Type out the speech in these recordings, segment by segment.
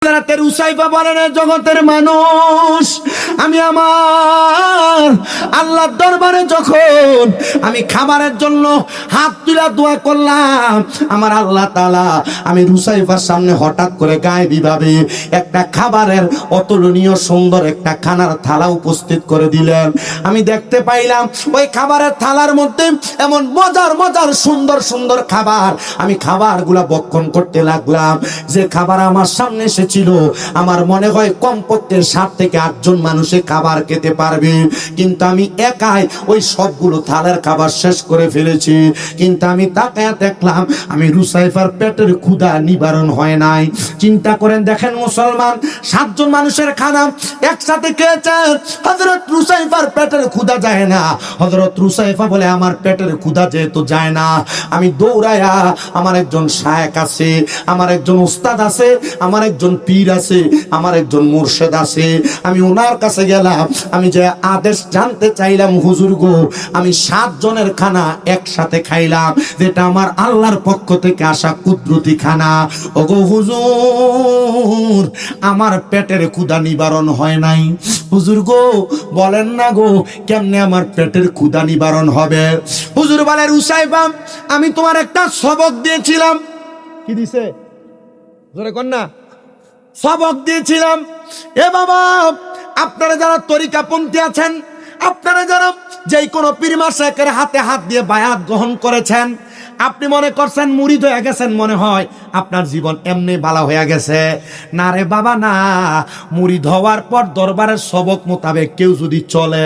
উসাইফা বলেন, জগতের মানুষ, আমি আমার আল্লাহর দরবারে যখন আমি খাবারের জন্য হাত তুলে দোয়া করলাম, আমার আল্লাহ তাআলা আমি উসাইফার সামনে হঠাৎ করে গায়েবী ভাবে একটা খাবারের অতুলনীয় সুন্দর একটা খানার থালা উপস্থিত করে দিলেন। আমি দেখতে পাইলাম ওই খাবারের থালার মধ্যে এমন মজার মজার সুন্দর সুন্দর খাবার। আমি খাবারগুলা ভক্ষণ করতে লাগলাম। যে খাবার আমার সামনে এসেছিল, আমার মনে হয় কমপক্ষে 7 থেকে 8 জন মানুষে খাবার খেতে পারবে, কিন্তু আমি একাই ওই সবগুলো থালার খাবার শেষ করে ফেলেছি। কিন্তু আমি তাকায়া দেখলাম আমি রুসাইফার পেটের ক্ষুধা নিবারণ হয় নাই। চিন্তা করেন, দেখেন মুসলমান, 7 জন মানুষের খানা একসাথে খেয়েছেন, হযরত রুসাইফার পেটের ক্ষুধা যায় না। হযরত রুসাইফা বলে, আমার পেটের ক্ষুধা যেহেতু যায় না, আমি দৌড়ায়া, আমার একজন শায়েখ আছে, আমার একজন উস্তাদ আছে, আমার একজন পীর আছে, আমার একজন মুর্শিদ আছে, আমি ওনার কাছে গেলাম। আমি যে আদেশ জানতে চাইলাম, হুজুর গো, আমি 7 জনের খানা একসাথে খাইলাম, যেটা আমার আল্লাহর পক্ষ থেকে আসা কুদরতি খানা। ওগো হুজুর, আমার পেটের ক্ষুধা নিবারণ হয় নাই। হুজুর গো, বলেন না গো, কেমনে আমার পেটের ক্ষুধা নিবারণ হবে? হুজুর বলে, রুসাইফা, আমি তোমার একটা সবক দিয়েছিলাম। কি দিছে? জোরে কর না। সবক দিয়েছিলাম। এ বাবা, আপনারা যারা তরিকাপন্থী আছেন, আপনারা যারা যেই কোনো পীর মাশায়েখের হাতে হাত দিয়ে বায়াত গ্রহণ করেছেন, আপনি মনে করছেন মুরিদ হয়ে গেছেন, মনে হয় আপনার জীবন এমনি ভালো হয়ে গেছে। না রে বাবা, না। মুরিদ হওয়ার পর দরবারের সবক মোতাবেক কেউ যদি চলে,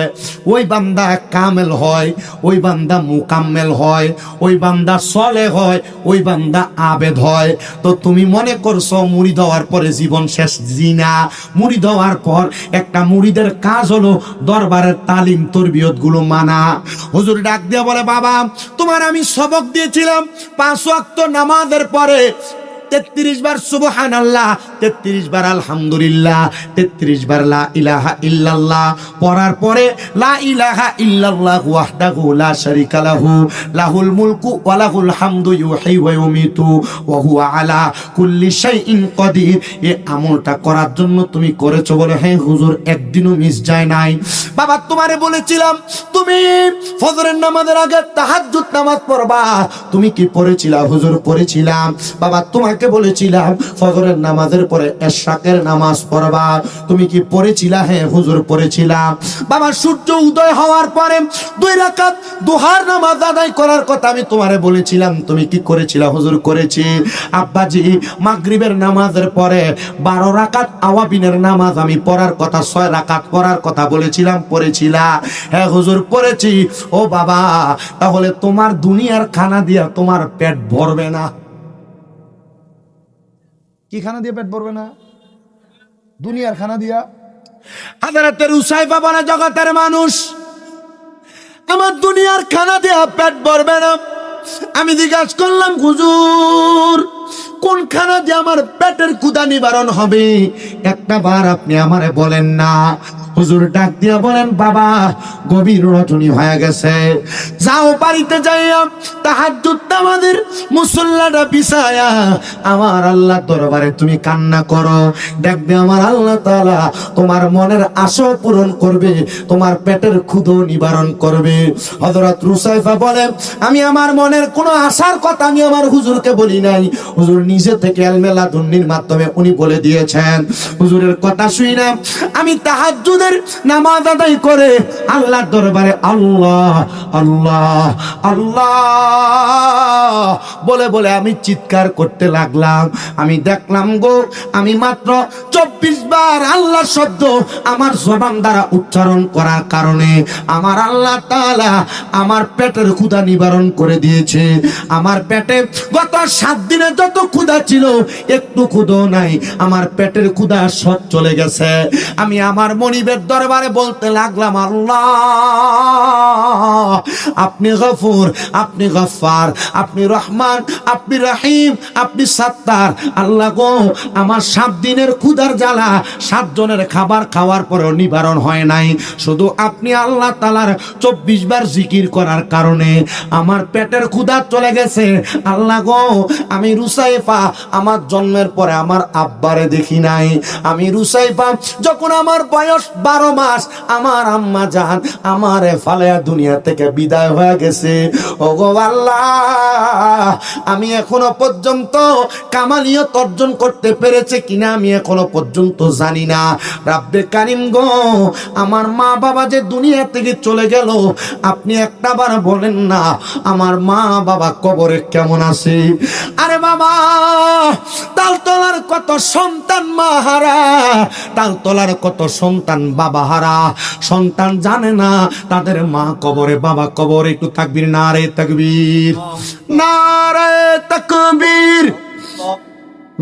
ওই বান্দা কামেল হয়, ওই বান্দা মুকাম্মেল হয়, ওই বান্দা সলে হয়, ওই বান্দা আবেদ হয়। তো তুমি মনে করছো মুরিদ হওয়ার পরে জীবন শেষ? জিনা। মুরিদ হওয়ার পর একটা মুরিদের কাজ হলো দরবারের তালিম তরবিয়ত গুলো মানা। হুজুর ডাক দিয়া বলে, বাবা, তোমার আমি সবক দিয়েছিলাম 5 ওয়াক্ত নামাজের পরে 33 বার সুবহানাল্লাহ, 33 বার আলহামদুলিল্লাহ, 33 বার লা ইলাহা ইল্লাল্লাহ পড়ার পরে লা ইলাহা ইল্লাল্লাহ ওয়াহদাহু লা শারীকা লাহু লাহুল মুলকু ওয়া লাহুল হামদু ইউহয়ী ওয়া ইউমীতু ওয়া হুয়া আলা কুল্লি শাইইন কাদির। এই আমলটা করার জন্য তুমি করেছো? বলে, হ্যাঁ হুজুর, একদিনও মিস যায় নাই। বাবা, তোমারে বলেছিলাম তুমি ফজরের নামাজের আগে তাহাজ্জুদ নামাজ পড়বা, তুমি কি পড়েছিলা? হুজুর, পড়েছিলাম। বাবা, তোমাকে বলেছিলাম ফজরের নামাজের পরে ইশরাকের নামাজ পড়বা, তুমি কি পড়েছিলা? হ্যাঁ হুজুর, পড়েছিলাম। বাবা, সূর্য উদয় হওয়ার পরে 2 রাকাত দুহার নামাজ আদায় করার কথা আমি তোমারে বলেছিলাম, তুমি কি করেছিলা? হুজুর, করেছি। আব্বাজি, মাগরিবের নামাজের পরে 12 রাকাত আওয়াবিনের নামাজ আমি পড়ার কথা, 6 রাকাত পড়ার কথা বলেছিলাম, পড়েছিলা? হ্যাঁ হুজুর, পড়েছি। ও বাবা, তাহলে তোমার দুনিয়ার খানা দিয়া তোমার পেট ভরবে না। কি খানা দিয়ে পেট ভরবে না? দুনিয়ার খানা দিয়া। হযরত উসাইফা বলে, জগতের মানুষ, আমার দুনিয়ার খানা দিয়া পেট ভরবে না। আমি জিজ্ঞাসা করলাম, হুজুর, কোন খানা দিয়ে আমার পেটের ক্ষুধা নিবারণ হবে? একটা বার আপনি আমারে বলেন না। হুজুর ডাক দিয়া বলেন, বাবা, গভীর রজনী হয়ে গেছে, যাও বাড়িতে যাইয়া তাহাজ্জুদ নামাজের মুসল্লাটা বিছায়া আমার আল্লাহ দরবারে তুমি কান্না করো। দেখবে আমার আল্লাহ তাআলা তোমার মনের আশা পূরণ করবে, তোমার পেটের ক্ষুধা নিবারণ করবে। হযরত রুসাইফা বলেন, আমি আমার মনের কোনো আশার কথা আমি আমার হুজুরকে বলি নাই। হুজুর নিজে থেকে ইলমে লাদুন্নির মাধ্যমে উনি বলে দিয়েছেন। হুজুরের কথা শুনে আমি তাহাজ্জুদের নামাজ আদায় করে আল্লাহর দরবারে আল্লাহ আল্লাহ আল্লাহ বলে বলে আমি চিৎকার করতে লাগলাম। আমি দেখলাম গো, আমি মাত্র 24 বার আল্লাহর শব্দ আমার জবান দ্বারা উচ্চারণ করার কারণে আমার আল্লাহ তাআলা আমার পেটের ক্ষুধা নিবারণ করে দিয়েছে। আমার পেটে গত 7 দিনে যত ক্ষুধা ছিল, একটু ক্ষুধা নাই, আমার পেটের ক্ষুধা সব চলে গেছে। আমি আমার মনিবের রবের দরবারে বলতে লাগলাম, আল্লাহ আপনি গফুর, আপনি গফফার, আপনি রহমান, আপনি রহিম, আপনি সাত্তার। আল্লাহ গো, আমার 7 দিনের ক্ষুধার জ্বালা 7 জনের খাবার খাওয়ার পরেও নিবারণ হয় নাই। শুধু আপনি আল্লাহ তাআলার 24 বার জিকির করার কারণে আমার পেটের ক্ষুধা চলে গেছে। আল্লাহ গো, আমি রুসাইফা আমার জন্মের পরে আমার আব্বারে দেখি নাই। আমি রুসাইফা যখন আমার বয়স 12 মাস, আমার আম্মা জান আমারে ফালায়া দুনিয়া থেকে বিদায় হয়ে গেছে। ওগো আল্লাহ, আমি এখনো পর্যন্ত কামালিয়ত অর্জন করতে পেরেছে কিনা আমি এখনো পর্যন্ত জানি না। রাব্বে কারিম গো, আমার মা বাবা যে দুনিয়া থেকে চলে গেল, আপনি একটাবার বলেন না আমার মা বাবা কবরে কেমন আছে? আরে বাবা, তালতলার কত সন্তান মা হারা, তালতলার কত সন্তান বাবা হারা। সন্তান জানে না তাদের মা কবরে, বাবা কবরে। একটু তাকবীর, নারে তাকবীর, নারে তাকবীর,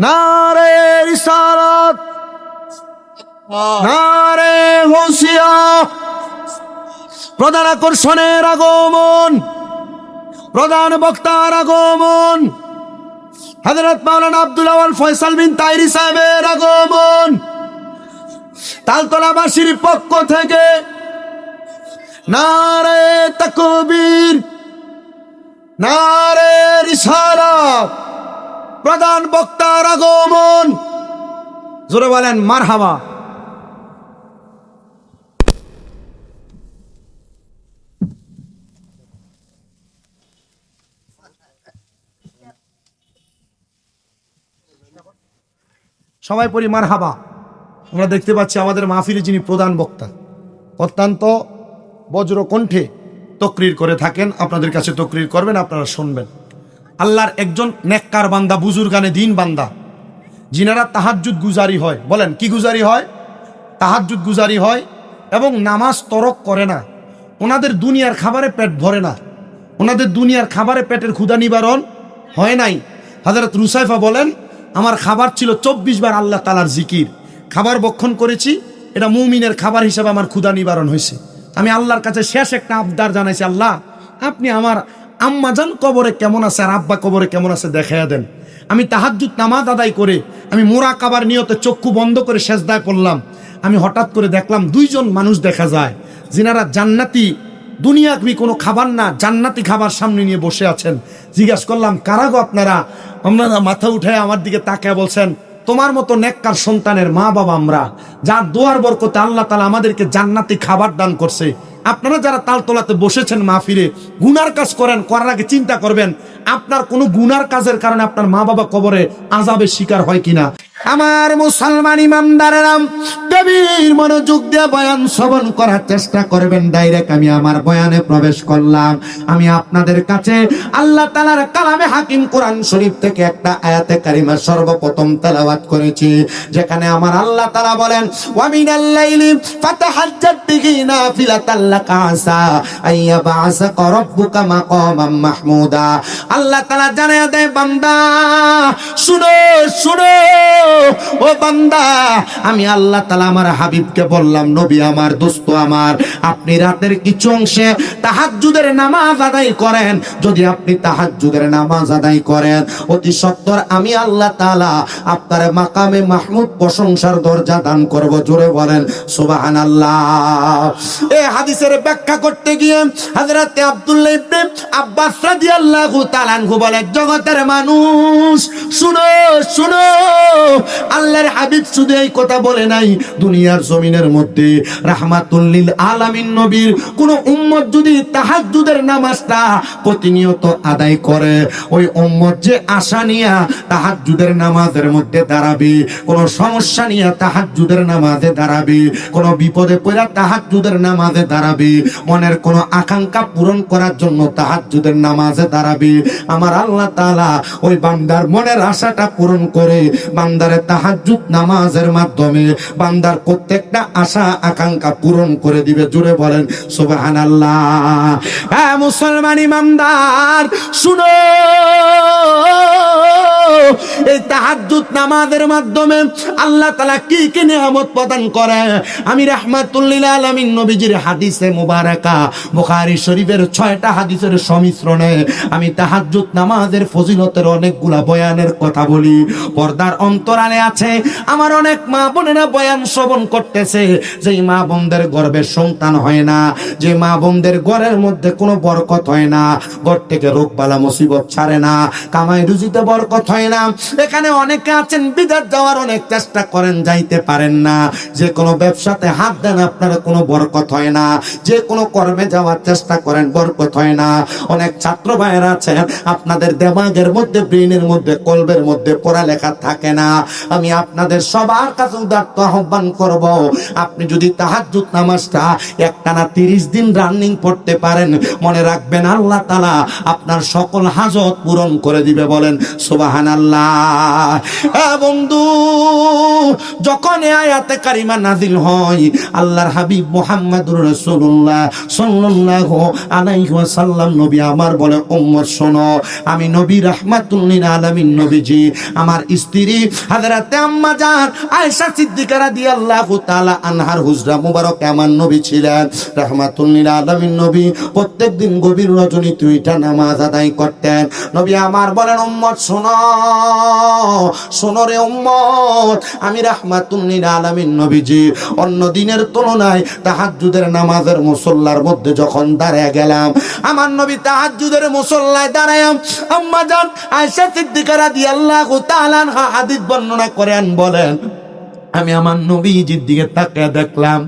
নারে রিসালাত, নারে গাউসিয়া। প্রধান আকর্ষণের আগমন, প্রধান বক্তার আগমন, হযরত মাওলানা আব্দুল আওয়াল ফয়সাল বিন তাইরি সাহেবের আগমন। তালতলাবাসীর পক্ষ থেকে নারে তাকবীর, নারে রিসালাত। প্রধান বক্তার আগমন, জোরে বলেন মারহাবা। সবাই পড়ি মারহাবা। আমরা দেখতে পাচ্ছি আমাদের মাহফিলে যিনি প্রধান বক্তা অত্যন্ত বজ্র কণ্ঠে তকরির করে থাকেন। আপনাদের কাছে তকরির করবেন, আপনারা শুনবেন। আল্লাহর একজন নেককার বান্দা, বুজুর্গানে দিন বান্দা, যিনারা তাহাজ্জুদ গুজারি হয়। বলেন কি গুজারি হয়? তাহাজ্জুদ গুজারি হয় এবং নামাজ তরক করে না। ওনাদের দুনিয়ার খাবারে পেট ভরে না, ওনাদের দুনিয়ার খাবারে পেটের ক্ষুধা নিবারণ হয় নাই। হযরত রুসাইফা বলেন, আমার খাবার ছিল 24 বার আল্লাহ তাআলার জিকির। খাবার বক্ষণ করেছি, এটা মুমিনের খাবার হিসেবে আমার ক্ষুধা নিবারণ হয়েছে। আমি আল্লাহর কাছে শেষ একটা আবদার জানাইছি, আল্লাহ আপনি আমার আম্মাজান কবরে কেমন আছে আর আব্বা কবরে কেমন আছে দেখাইয়া দেন। আমি তাহাজ্জুদ নামাজ আদায় করে আমি মুরাকাবার নিয়তে চক্ষু বন্ধ করে সেজদায় পড়লাম। আমি হঠাৎ করে দেখলাম 2 জন মানুষ দেখা যায়, যিনারা জান্নাতি, দুনিয়াবি কোনো খাবার না, জান্নাতি খাবার সামনে নিয়ে বসে আছেন। জিজ্ঞাসা করলাম, কারা গো আপনারা? আপনারা মাথা উঠায় আমার দিকে তাকায় বলছেন, তোমার মতো নেককার সন্তানের মা বাবা আমরা, যার দোয়ার বরকতে আল্লাহ তাআলা আমাদেরকে জান্নাতি খাবার দান করছে। আপনারা যারা তালতলাতে বসেছেন মাহফিলে, গুনার কাজ করেন, করার আগে চিন্তা করবেন আপনার কোনো গুনার কাজের কারণে আপনার মা বাবা কবরে আযাবের শিকার হয় কিনা। আমার মুসলমান ইমানদারেরা, গভীর মনোযোগ দিয়ে বয়ান শ্রবণ করার চেষ্টা করবেন। ডাইরেক্ট আমি আমার বয়ানে প্রবেশ করলাম। আমি আপনাদের কাছে আল্লাহ তাআলার কালামে হাকিম কোরআন শরীফ থেকে একটা আয়াতে কারিমা সর্বপ্রথম তেলাওয়াত করেছি, যেখানে আমার আল্লাহ তাআলা বলেন, ওয়া মিনাল লাইলি ফাতাহাজ্জাত বিহি নাফিলাতাল লাকা আসা আইয়াবাসাকা রাব্বুকা মাকামাম মাহমুদা। আল্লাহ তাআলা জানায়া দেয়, বান্দা শুনো শুনো, ও বান্দা, আমি আল্লাহ তাআলা আমার হাবিবকে বললাম, নবী আমার, দোস্ত আমার, আপনি রাতের কিছু অংশে তাহাজ্জুদের নামাজ আদায় করেন। যদি আপনি তাহাজ্জুদের নামাজ আদায় করেন, অতি সত্বর আমি আল্লাহ তাআলা আপনার মাকামে মাহমুদ প্রশংসার দরজা দান করব। জোরে বলেন সুবহানাল্লাহ। এই হাদিসের ব্যাখ্যা করতে গিয়ে হযরত আব্দুল্লাহ ইবনে আব্বাস রাদিয়াল্লাহু তাআলা আনহু বলে, জগতের মানুষ শুনো শুনো, আল্লাহর হাবিব শুধু এই কথা বলে নাই, দুনিয়ার জমিনের মধ্যে রাহমাতুল লিল আলামিন নবীর কোন উম্মত যদি তাহাজ্জুদের নামাজটা প্রতিনিয়ত আদায় করে, ওই উম্মত যে আশা নিয়ে তাহাজ্জুদের নামাজের মধ্যে দাঁড়াবে, কোন সমস্যা নিয়ে তাহাজ্জুদের নামাজে দাঁড়াবে, কোন বিপদে পড়ে তাহাজ্জুদের নামাজে দাঁড়াবে, মনের কোন আকাঙ্ক্ষা পূরণ করার জন্য তাহাজ্জুদের নামাজে দাঁড়াবে, আমার আল্লাহ তাআলা ওই বান্দার মনের আশাটা পূরণ করে বান্দারে তাহাজ্জুদ নামাজের মাধ্যমে বান্দার প্রত্যেকটা আশা আকাঙ্ক্ষা পূরণ করে দিবে। জুড়ে বলেন সুবহানাল্লাহ। হ্যাঁ মুসলমান ইমানদার শুনো, এই তাহাজ্জুদ নামাজের মাধ্যমে আল্লাহ তাআলা কি কি নিয়ামত প্রদান করে। আমি রাহমাতুল লিল আলামিন নবীজির হাদিসে মুবারাকা বুখারী শরীফের 6টা হাদিসের সংমিশ্রণে আমি তাহাজ্জুদ নামাজের ফজিলতের অনেকগুলা বয়ানের কথা বলি। পর্দার অন্তরালে আছে আমার অনেক মা বোনেরা বয়ান শ্রবণ করতেছে, যেই মা বোনদের গর্ভে সন্তান হয় না, যে মা বোনদের ঘরের মধ্যে কোনো বরকত হয় না, ঘর থেকে রোগ বালা মুসিবত ছাড়ে না, কামাই রুজিতে বরকত হয় না। এখানে অনেকে আছেন বিদেশ যাওয়ার অনেক চেষ্টা করেন, যাইতে পারেন না। যে কোনো ব্যবসাতে হাত দেন, আপনার কোনো বরকত হয় না। যে কোনো কর্মে যাওয়ার চেষ্টা করেন, বরকত হয় না। অনেক ছাত্র ভাইয়েরা আছেন, আপনাদের দেমাগের মধ্যে, ব্রেনের মধ্যে, কলবের মধ্যে পড়ালেখা থাকে না। আমি আপনাদের সবার কাছে উদাত্ত আহ্বান করব, আপনি যদি তাহাজ্জুদ নামাজটা একটানা 30 দিন রানিং পড়তে পারেন, মনে রাখবেন আল্লাহ তাআলা আপনার সকল হাজত পূরণ করে দিবে। বলেন সুবহানাল্লাহ। বন্ধু, যখন এই আয়াতে কারিমা নাজিল হয়, আল্লাহর হাবিব মুহাম্মদুর রাসূলুল্লাহ সাল্লাল্লাহু আলাইহি ওয়াসাল্লাম নবী আমার বলে, উম্মত শোনো, আমি নবী রাহমাতুল লিল আলামিন নবীজি আমার স্ত্রী হযরতে আম্মা জান আয়েশা সিদ্দিকা রাদিয়াল্লাহু তাআলা আনহার হুজরা মুবারক আমার নবী ছিলেন। রাহমাতুল লিল আলামিন নবী প্রত্যেকদিন গভীর রজনী 2টা নামাজ আদায় করতেন। নবী আমার বলেন, উম্মত শোনো, শোনো রে উম্মত, আমি রাহমাতুল লিল আলামিন নবীজি অন্য দিনের তুলনায় তাহাজ্জুদের নামাজের মুসল্লার মধ্যে যখন দাঁড়িয়ে গেলাম, আমার নবী তাহাজ্জুদের মুসল্লায় দাঁড়ায় আম্মা জান আয়েশা সিদ্দিকা রাদিয়াল্লাহু তাআলা আনহা হাদিস বর্ণনা করেন, বলেন আমি আমার নবীজির দিকে তাকিয়ে দেখলাম,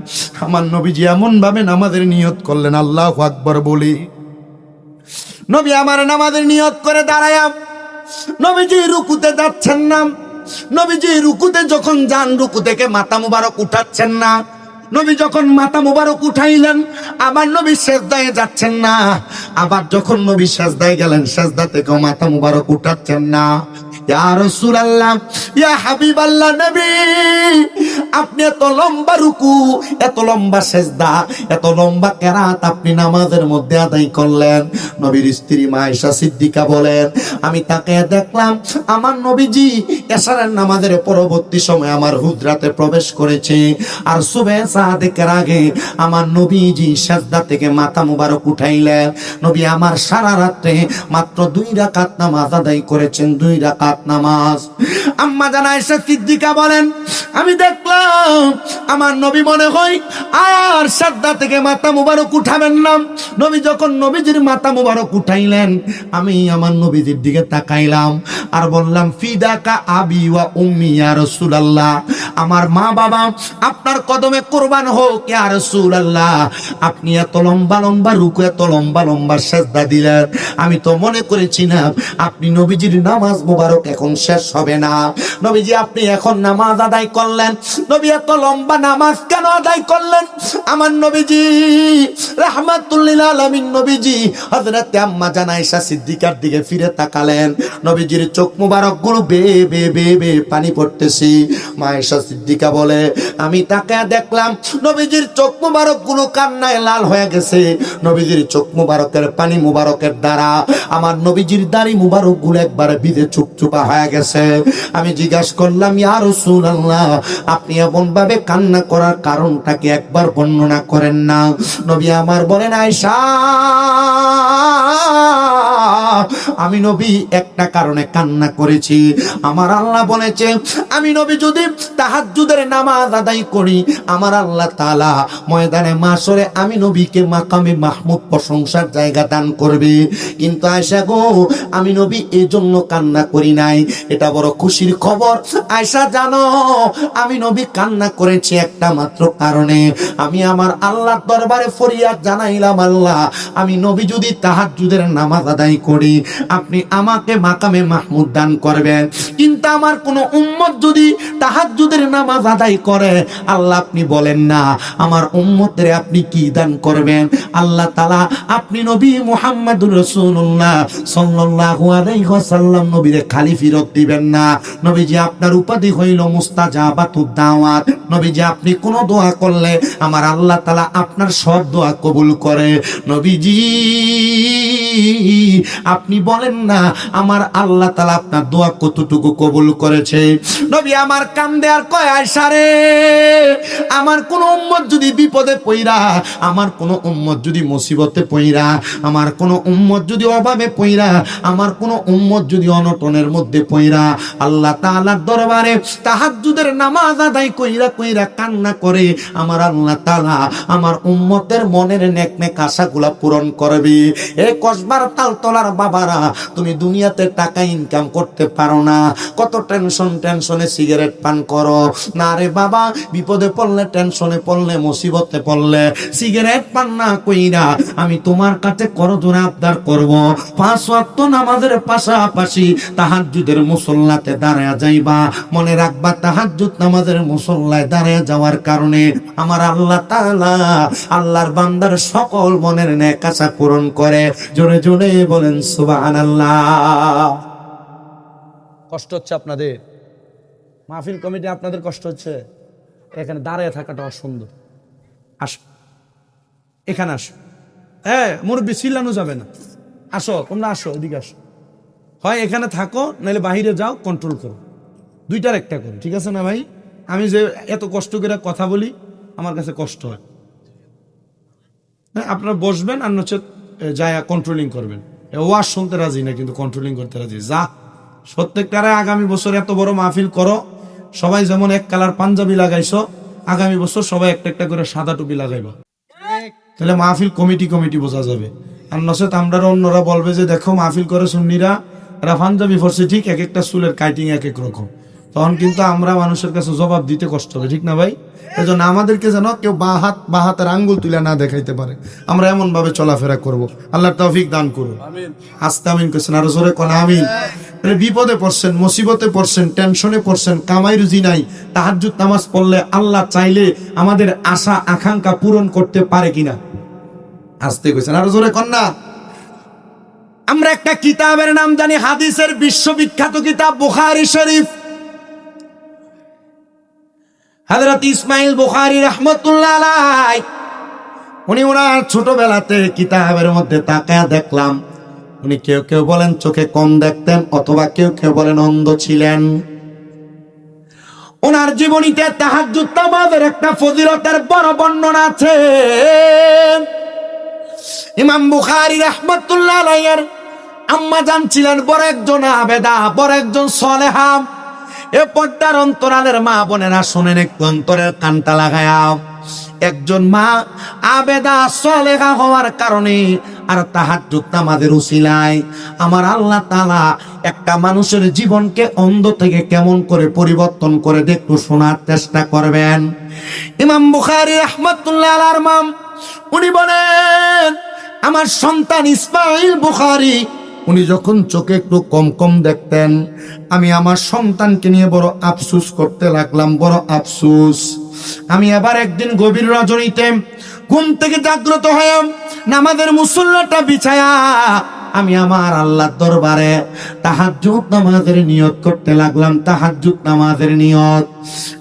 আমার নবীজি এমন ভাবে নামাজের নিয়ত করলেন, আল্লাহু আকবার বলি। নবী আমার নামাজের নিয়ত করে দাঁড়ায়, নবীজি রুকুতে যাচ্ছেন না। নবীজি রুকুতে যখন যান, রুকু থেকে মাথা মুবারক উঠাচ্ছেন না। নবী যখন মাথা মুবারক উঠাইলেন, আবার নবী সেজদায় যাচ্ছেন না। আবার যখন নবী সেজদায় গেলেন, সেজদা থেকে মাথা মুবারক উঠাচ্ছেন না। ইয়া রাসূলুল্লাহ, ইয়া হাবিবাল্লাহ নবী, আপনি এত লম্বা রুকু, এত লম্বা সেজদা, এত লম্বা কেরাত আপনি নামাজের মধ্যে আদায় করলেন। নবীর স্ত্রী মা আয়েশা সিদ্দিকা বলেন, আমি তাকে দেখলাম আমার নবীজি এশারের নামাজের পরবর্তী সময় আমার হুজরাতে প্রবেশ করেছে, আর সুবহে সাদিকের আগে আমার নবীজি সেজদা থেকে মাথা মুবারক উঠাইলেন। নবী আমার সারা রাতে মাত্র 2 রাকাত নামাজ আদায় করেছেন, 2 রাকাত নামাজ। আম্মা জান আয়েশা সিদ্দিকা বলেন, আমি দেখলাম আমার নবী মনে হয় আর সেজদা থেকে মাথা মুবারক উঠাবেন না। নবী যখন নবীজির মাথা মুবারক উঠাইলেন, আমি আমার নবীজির দিকে তাকাইলাম আর বললাম, ফিদাকা আবি ওয়া উম্মি ইয়া রাসূলুল্লাহ, আমার মা বাবা আপনার কদমে কুরবান হোক ইয়া রাসূলুল্লাহ। আপনি এত লম্বা লম্বা রুকু, এত লম্বা লম্বা সেজদা দিলেন, আমি তো মনে করেছিলাম আপনি নবীজির নামাজ মুবারক এখন শেষ হবে না। নবীজি আপনি এখন নামাজ আদায় করলেন, নবী এত লম্বা নামাজ কেন আদায় করলেন? আমার নবীজি রাহমাতুল লিল আলামিন নবীজি হযরতে আম্মা জান আয়েশা সিদ্দিকার দিকে ফিরে তাকালেন। নবীজির চোখ মুবারক গুলো বেয়ে বেয়ে বেয়ে বেয়ে পানি পড়তেছে। মা আয়েশা সিদ্দিকা বলে, আমি তাকে দেখলাম নবীজির চোখ মুবারক গুলো কান্নায় লাল হয়ে গেছে। নবীজির চোখ মুবারকের পানি মুবারকের দ্বারা আমার নবীজির দাড়ি মুবারক গুলো একবার ভিজে চুপচুপা হয়ে গেছে। আমি জিজ্ঞাসা করলাম, ইয়া রাসূলুল্লাহ, আপনি এমন ভাবে কান্না করার কারণটা কি একবার বর্ণনা করেন না? নবী আমার বলেন, আয়েশা, আমি নবী একটা কারণে কান্না করেছি। আমার আল্লাহ বলেছে, আমি নবী যদি তাহাজ্জুদের নামাজ আদায় করি, আমার আল্লাহ তাআলা ময়দানে মাশরে আমি নবীকে মাকামে মাহমুদ প্রশংসার জায়গা দান করবে। কিন্তু আয়েশা গো, আমি নবী এই জন্য কান্না করি নাই, এটা বড় খুশির খবর। আয়েশা জানো, আমি নবী কান্না করেছি একটা মাত্র কারণে, আমি আমার আল্লাহর দরবারে ফরিয়াদ জানাইলাম, আল্লাহ আমি নবী যদি তাহাজ্জুদের নামাজ আদায় করি আপনি আমাকে মাকামে মাহমুদ দান করবেন, কিন্তু আমার কোন উম্মত যদি তাহাজ্জুদের নামাজ আদায় করে আল্লাহ আপনি বলেন না আমার উম্মতের আপনি কি দান করবেন। আল্লাহ তাআলা আপনি নবী মুহাম্মদুর রাসূলুল্লাহ সাল্লাল্লাহু আলাইহি ওয়াসাল্লাম নবীরে খালি ফিরত দিবেন না। নবীজি আপনার উপাধি হইল মুস্তাজাবাতুদ দাওয়াত। নবীজি আপনি কোন দোয়া করলে আমার আল্লাহ তাআলা আপনার সব দোয়া কবুল করে। নবীজি আপনি বলেন না আমার আল্লাহ তাআলা আপনার দোয়া কতটুকু কবুল করেছে। নবী আমার কান্দে আর কয় আয়েশা রে, আমার কোন উম্মত যদি বিপদে পইরা, আমার কোন উম্মত যদি মুসিবতে পইরা, আমার কোন উম্মত যদি অভাবে পইরা, আমার কোন উম্মত যদি অনটনের মধ্যে পইরা আল্লাহ তাআলার দরবারে তাহাজ্জুদের নামাজ আদায় কইরা কইরা কান্না করে, আমার আল্লাহ তাআলা আমার উম্মতের মনের নেক নেক আশাগুলা পূরণ করবে। এই কসবার তালতলার বাবারা, তুমি দুনিয়াতে টাকা ইনকাম করতে পারো না, কত টেনশনে সিগারেট পান করো না রে বাবা, বিপদে পড়লে টেনশনে পড়লে মুসিবতে পড়লে সিগারেট পান না কইরা আমি তোমার কাছে করজোড়ে আবদার করব 5 ওয়াক্ত নামাজের পাশাপাশি তাহাজ্জুদের মুসল্লাতে দাঁড়ায়া যাইবা। মনে রাখবা তাহাজ্জুদ নামাজের মুসল্লায় দাঁড়ায়া যাওয়ার কারণে আমার আল্লাহ তাআলা আল্লাহর বান্দার সকল মনের নেক আশা পূরণ করে। জোরে জোরে বলেন সুবহানাল্লাহ। কষ্ট হচ্ছে আপনাদের, মাহফিল কমিটি আপনাদের কষ্ট হচ্ছে, এখানে দাঁড়ায় থাকাটা অসুন্দর। আসো এখানে আসো, হ্যাঁ মুরব্বি চিল্লানো যাবে না, আসো তোমরা আসো, এদিকে আসো, হয় এখানে থাকো নাহলে বাহিরে যাও, কন্ট্রোল করো, দুইটার একটা করো, ঠিক আছে না ভাই? আমি যে এত কষ্ট করে কথা বলি আমার কাছে কষ্ট হয়। আপনারা বসবেন আর হচ্ছে যায় কন্ট্রোলিং করবেন। ওয়াজ শুনতে রাজি না কিন্তু কন্ট্রোলিং করতে রাজি। যা প্রত্যেকটারে আগামী বছর এত বড় মাহফিল করো, সবাই যেমন এক কালার পাঞ্জাবি লাগাইছো, আগামী বছর সবাই একটা একটা করে সাদা টুপি লাগাইবা, তাহলে মাহফিল কমিটি বোঝা যাবে। আর নচেত আমরা অন্যরা বলবে যে দেখো মাহফিল করে সুন্নিরা এরা পাঞ্জাবি পরছে, ঠিক এক একটা চুলের কাটিং এক এক রকম, তখন কিন্তু আমরা মানুষের কাছে জবাব দিতে কষ্ট হবে, ঠিক না ভাই? এজন্য আমাদেরকে যেন কেউ বা হাতের আঙ্গুল তুলে না দেখাইতে পারে, আমরা এমন ভাবে চলাফেরা করব। আল্লাহর তৌফিক দান করুন। আস্তে আমিন কইছেন, আরো জোরে কোন আমিন। বিপদে পড়ছেন, মুসিবতে পড়ছেন, টেনশনে পড়ছেন, কামাই রুজি নাই, তাহাজ্জুদ নামাজ পড়লে আল্লাহ চাইলে আমাদের আশা আকাঙ্ক্ষা পূরণ করতে পারে কিনা? আস্তে কইছেন, আরো জোরে কোন না। আমরা একটা কিতাবের নাম জানি, হাদিসের বিশ্ববিখ্যাত কিতাব বুখারী শরীফ। হযরত ইসমাইল বুখারী রাহমাতুল্লাহ আলাইহি উনি ওনার ছোটবেলাতে কিতাবের মধ্যে তাকায়া দেখলাম উনি কেউ কেউ বলেন চোখে কম দেখতেন, অথবা কেউ কেউ বলেন অন্ধ ছিলেন। ওনার জীবনীতে তাহাজ্জুদ নামাজের একটা ফজিলতের বড় বর্ণনা আছে। ইমাম বুখারী রাহমাতুল্লাহ আলাইহির আম্মা জান ছিলেন বড় একজন আবেদা, বড় একজন সালেহা। এ পর্দার অন্তরালের মা বোনেরা শুনেন, একটু অন্তরের কানটা লাগায়া, একজন মা আবেদা সালেহা হওয়ার কারণে আর তাহাজ্জুদ নামাজের উসিলায় আমার আল্লাহ তাআলা একটা মানুষের জীবনকে অন্ধ থেকে কেমন করে পরিবর্তন করে একটু শোনার চেষ্টা করবেন। ইমাম বুখারী রাহমাতুল্লাহ আলাইহির মা উনি বলেন, আমার সন্তান ইসমাইল বুখারী উনি যখন চোখে একটু কম কম দেখতেন, আমি আমার সন্তানকে নিয়ে বড় আফসোস করতে লাগলাম, বড় আফসোস। আমি আবার একদিন গভীর রজনীতে ঘুম থেকে জাগ্রত হয়ে নামাজের মুসল্লাটা বিছায়া আমি আমার আল্লাহর দরবারে তাহাজ্জুদ নামাজের নিয়ত করতে লাগলাম। তাহাজ্জুদ নামাজের নিয়ত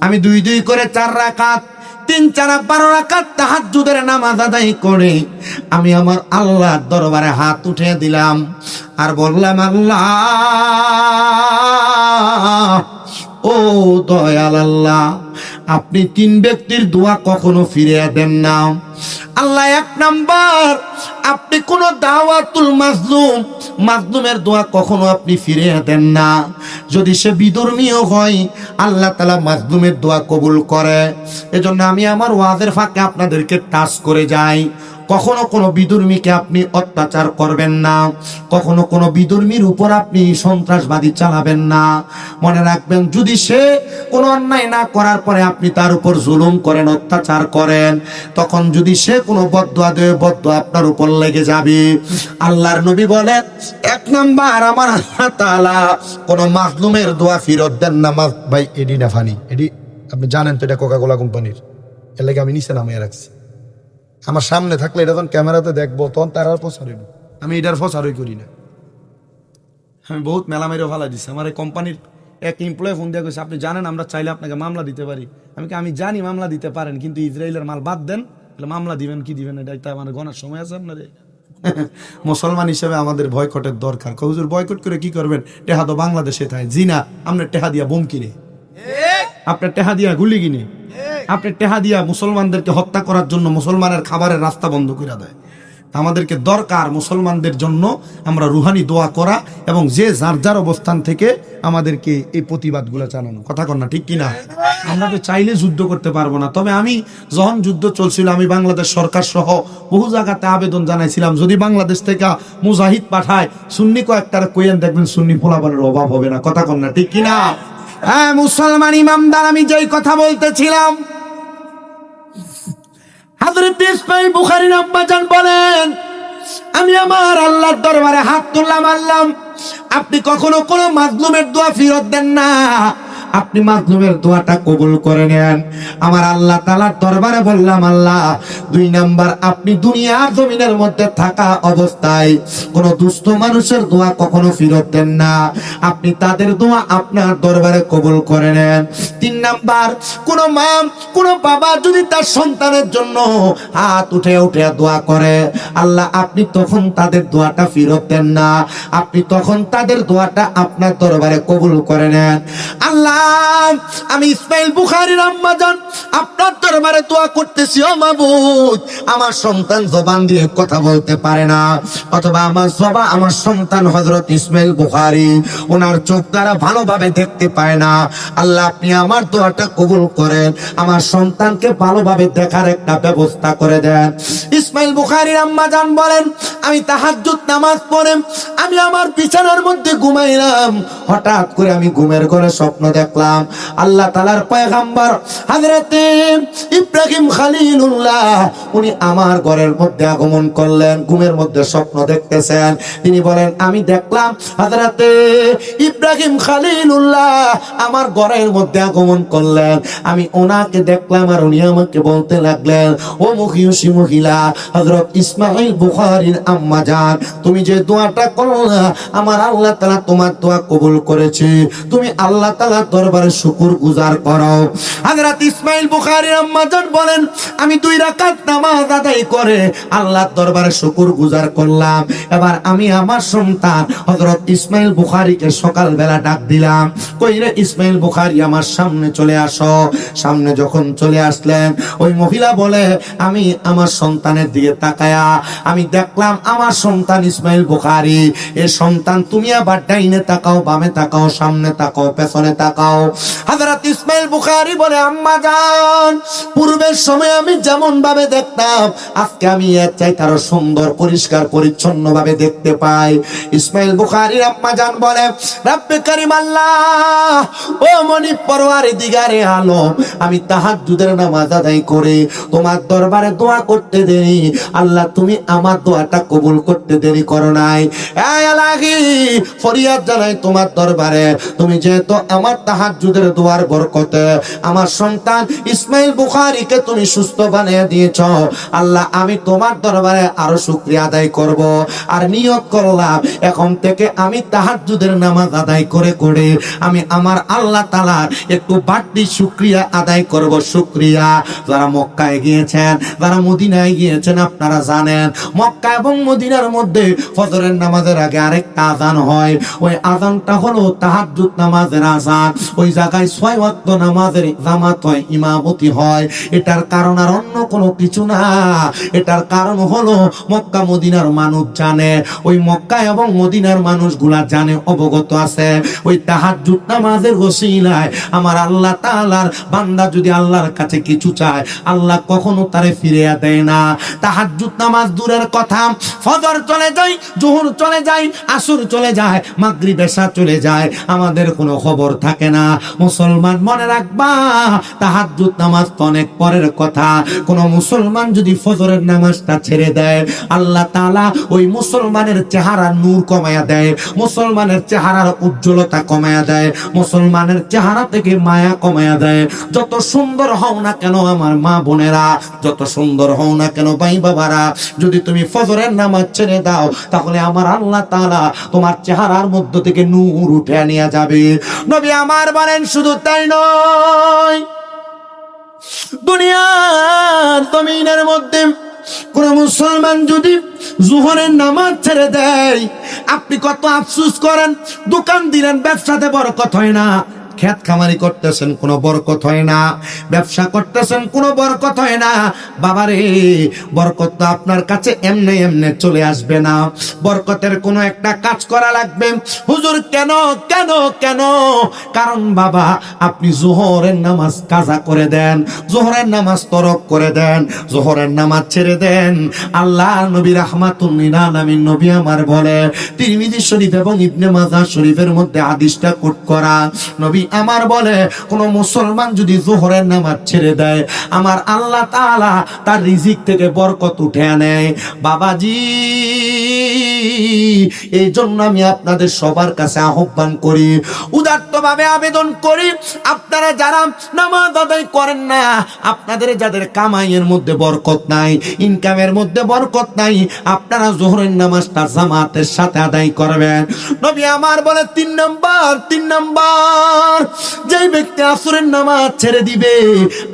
আমি 2 করে 4 রাকাত, 3 4 12 রাকাত তাহাজ্জুদের নামাজ আদায় করে আমি আমার আল্লাহর দরবারে হাত উঠে দিলাম আর বললাম, আল্লাহ ও দয়াল আল্লাহ, আপনি 3 ব্যক্তির দোয়া কখনো ফিরিয়ে দেন না। আল্লাহ 1 নাম্বার, আপনি কোন দাওয়াতুল মাজলুমের দোয়া কখনো আপনি ফিরিয়ে দেন না। যদি সে বিধর্মীয় হয় আল্লাহ তাআলা মাজলুমের দোয়া কবুল করে। এজন্য আমি আমার ওয়াজের ফাঁকে আপনাদেরকে টাচ করে যাই, কখনো কোনো বিধর্মীকে আপনি অত্যাচার করবেন না, কখনো কোনো বিধর্মীর উপর আপনি সন্ত্রাসবাদী চালাবেন না। মনে রাখবেন, যদি সে কোনো অন্যায় না করার পরে আপনি তার উপর জুলুম করেন, অত্যাচার করেন, তখন যদি সে কোনো বদদুয়া দেয়, বদদুয়া আপনার উপর লেগে যাবে। আল্লাহর নবী বলেন, এক নাম্বার আমার আল্লাহ তাআলা কোনো মাজলুমের দোয়া ফেরত দেন না। ভাই এডি না ফানি, এডি আপনি জানেন তো এটা কোকা-কোলা কোম্পানির, এর লাগে আমি নিচে নামিয়ে রাখছি। আমার সামনে থাকলে এটা যখন ক্যামেরাতে দেখবো তখন তার আর প্রচারই, আমি এটার প্রচারই করি না। আমি বহুত মেলা মেরে ভালো দিচ্ছি। আমার এই কোম্পানির এক এমপ্লয় ফোন দিয়ে গেছে, আপনি জানেন আমরা চাইলে আপনাকে মামলা দিতে পারি। আমি জানি মামলা দিতে পারেন, কিন্তু ইসরায়েলের মাল বাদ দেন, মামলা দিবেন কি দিবেন এটা আমার গণার সময় আছে আপনার। মুসলমান হিসেবে আমাদের বয়কটের দরকার। হুজুর বয়কট করে কি করবেন? টেহা তো বাংলাদেশে থাকে। জি না, আপনার টেহা দিয়া বোম কিনে, আপনার টেহা দিয়া গুলি কিনে, আপনার টেহা দিয়া মুসলমানদেরকে হত্যা করার জন্য মুসলমানের খাবারের রাস্তা বন্ধ করে দেয়। আমাদেরকে দরকার মুসলমানদের জন্য আমরা রুহানি দোয়া করা, এবং যে যার যার অবস্থান থেকে আমাদেরকে এই প্রতিবাদগুলো জানানো। কথা কর না, ঠিক কিনা? আমরা তো চাইলে যুদ্ধ করতে পারবো না। তবে আমি যখন যুদ্ধ চলছিল, আমি বাংলাদেশ সরকার সহ বহু জায়গাতে আবেদন জানাইছিলাম, যদি বাংলাদেশ থেকে মুজাহিদ পাঠায়, সুন্নি কয়েকটার কোয়েন দেখবেন সুন্নি পোলাপানের অভাব হবে না। কথা কর না, ঠিক কিনা? হ্যাঁ মুসলমান ইমামদার, আমি যেই কথা বলতেছিলাম, হযরত ইসমাঈল বুখারীর আম্মা জান বলেন, আমি আমার আল্লাহর দরবারে হাত তুললাম, আল্লাহ আপনি কখনো কোনো মাজলুমের দোয়া ফেরত দেন না, আপনি মাজলুমের দোয়াটা কবুল করে নেন। আমার আল্লাহ তাআলার দরবারে বললাম, আল্লাহ দুই নাম্বার, আপনি দুনিয়ার জমিনের মধ্যে থাকা অবস্থায় কোনো দুষ্ট মানুষের দোয়া কখনো ফেরত দেন না, আপনি তাদের দোয়া আপনার দরবারে কবুল করে নেন। তিন নাম্বার, কোনো মা কোনো বাবা যদি তার সন্তানের জন্য হাত উঠে উঠে দোয়া করে, আল্লাহ আপনি তখন তাদের দোয়াটা ফেরত দেন না, আপনি তখন তাদের দোয়াটা আপনার দরবারে কবুল করে নেন। আল্লাহ আমি ইসমাঈল বুখারীর আম্মা জান আপনার দরবারে দোয়া করতেছি, ও মাবুদ আমার সন্তান জবান দিয়ে কথা বলতে পারে না, অথবা আমার সন্তান হযরত ইসমাঈল বুখারী ওনার চোখ দ্বারা ভালোভাবে দেখতে পায় না, আল্লাহ আপনি আমার দোয়াটা কবুল করেন, আমার সন্তানকে ভালোভাবে দেখার একটা ব্যবস্থা করে দেন। ইসমাঈল বুখারীর আম্মা জান বলেন, আমি তাহাজ্জুদ নামাজ পড়ে আমি আমার বিছানার মধ্যে ঘুমাইলাম, হঠাৎ করে আমি ঘুমের ঘরে স্বপ্ন দেখলাম, আল্লাহ তাআলার পয়গম্বর হযরতে ইব্রাহিম খলিলুল্লাহ উনি আমার ঘরের মধ্যে আগমন করলেন, ঘুমের মধ্যে স্বপ্ন দেখতেছেন। তিনি বলেন, আমি দেখলাম হযরতে ইব্রাহিম খলিলুল্লাহ আমার ঘরের মধ্যে আগমন করলেন, আমি ওনাকে দেখলাম, আর উনি আমাকে বলতে লাগলেন, ও মুখিয়সী মহিলা হযরত ইসমাঈল বুখারীর আম্মা জান, তুমি যে দোয়াটা করলা আমার আল্লাহ তাআলা তোমার দোয়া কবুল করেছে, তুমি আল্লাহ তাআলার দরবারে শুকর গুজার করো। হযরত ইসমাঈল বুখারীর আম্মা জান বলেন, আমি 2 রাকাত নামাজ আদায় করে আল্লাহর দরবারে শুকর গুজার করলাম। এবার আমি আমার সন্তান হযরত ইসমাঈল বুখারীকে সকালবেলা ডাক দিলাম, কই রে ইসমাঈল বুখারী আমার সামনে চলে আসো। সামনে যখন চলে আসলেন, ওই মহিলা বলে, আমি আমার সন্তানের দিকে তাকায়া আমি দেখলাম আমার সন্তান ইসমাঈল বুখারী। এ সন্তান তুমি আবার ডাইনে তাকাও, বামে তাকাও, সামনে তাকাও, পেছনে তাকাও। হযরত ইসমাঈল বুখারী বলে, আম্মা জান পূর্বের সময় আমি যেমন ভাবে দেখতাম আজকে আমি এর চাইতে আরো সুন্দর পরিষ্কার পরিচ্ছন্ন ভাবে দেখতে পাই। ইসমাঈল বুখারীর আম্মা জান বলে, রব্বে কারীম আল্লাহ, ও মনিব পরওয়ারদিগারে আলম, আমি তাহাজ্জুদের নামাজ আদায় করে তোমার দরবারে দোয়া করতে দেরি, আল্লাহ তুমি আমার দোয়াটা কবুল করতে দেরি করো নাই। এই ইলাহি ফরিয়াদ জানাই তোমার দরবারে, তুমি যেহেতু আমার তাহাজ্জুদের দোয়ার বরকতে আমার সন্তান ইসমাঈল বুখারীকে তুমি সুস্থ বানিয়ে দিয়েছ, আল্লাহ আমি তোমার দরবারে আরো শুকরিয়া আদায় করব। আর নিয়ত করলাম এখন থেকে আমি তাহাজ্জুদের নামাজ আদায় করে করে আমি আমার আল্লাহ তাআলার একটু বাড়তি শুকরিয়া আদায় করব। শুকরিয়া যারা মক্কায় গিয়েছেন, যারা মদিনায় গিয়েছেন, আপনারা জানেন মক্কা এবং মদিনার মধ্যে ফজরের নামাজের আগে আরেকটা আযান হয়, ওই আযানটা হলো তাহাজ্জুদ নামাজের আযান। ওই জায়গায় 6 ওয়াক্ত নামাজের জামাত হয়, ইমামতি হয়। এটার কারণ আর অন্য কোনো কিছু না, এটার কারণ হলো মক্কা মদিনার মানুষ জানে, ওই মক্কা এবং মদিনার মানুষগুলা জানে, অবগত আছে, ওই তাহাজ্জুদ নামাজের ওসিলায় আমার আল্লাহ তাআলার বান্দা যদি আল্লাহর কাছে কিছু চায়, আল্লাহ কখনো তারে ফিরিয়ে দেয় না। তাহাজ্জুদ নামাজ দূরের কথা, ফজর চলে যায়, জোহর চলে যায়, আসর চলে যায়, মাগরিব এশা চলে যায়, আমাদের কোনো খবর থাকে না। মুসলমান মনে রাখবা, তাহাজ্জুদ নামাজ তো অনেক পরের কথা। কোন মুসলমান যদি ফজরের নামাজটা ছেড়ে দেয়, আল্লাহ তাআলা ওই মুসলমানের চেহারার নূর কমায়া দেয়, মুসলমানের চেহারার উজ্জ্বলতা কমায়া দেয়, মুসলমানের চেহারা থেকে মায়া কমায়া দেয়। যত সুন্দর হও না কেন আমার মা বোনেরা, যত সুন্দর হও না কেন ভাই বাবারা, যদি তুমি ফজরের নামাজ ছেড়ে দাও, তাহলে আমার আল্লাহ তাআলা তোমার চেহারার মধ্য থেকে নূর উঠে নিয়ে যাবে। নবী আমার বলেন, শুধু তাই নয়, দুনিয়ার জমিনের মধ্যে কোন মুসলমান যদি জোহরের নামাজ ছেড়ে দেয়, আপনি কত আফসোস করেন। দোকান দিলেন, ব্যবসাতে বরকত হয় না, খেত খামারি করতেছেন কোনো বরকত হয় না, ব্যবসা করতেছেন কোনো বরকত হয় না। বাবারে, বরকত তো আপনার কাছে এমনে এমনে চলে আসবে না, বরকতের কোনো একটা কাজ করা লাগবে। হুজুর কেন কেন কেন? কারণ বাবা, আপনি জোহরের নামাজ কাজা করে দেন, জোহরের নামাজ তরক করে দেন, জোহরের নামাজ ছেড়ে দেন। আল্লাহ নবী রাহমাতুল লিল আলামিন নবী আমার বলে, তিরমিজি শরীফ এবং ইবনে মাজাহ শরীফের মধ্যে হাদিসটা কোট করা, নবী আমার বলে, কোন মুসলমান যদি জোহরের নামাজ ছেড়ে দেয়, আমার আল্লাহ তাআলা তার রিজিক থেকে বরকত উঠে নেয়। বাবাজি, এই জন্য আমি আপনাদের সবার কাছে আহ্বান করি, উদাত্তভাবে আবেদন করি, আপনারা যারা নামাজ আদায় করেন না, আপনাদের যাদের কামাইয়ের মধ্যে বরকত নাই, ইনকামের মধ্যে বরকত নাই, আপনারা জোহরের নামাজটা জামাতের সাথে আদায় করবেন। নবী আমার বলে, তিন নাম্বার যে ব্যক্তি আসরের নামাজ ছেড়ে দিবে,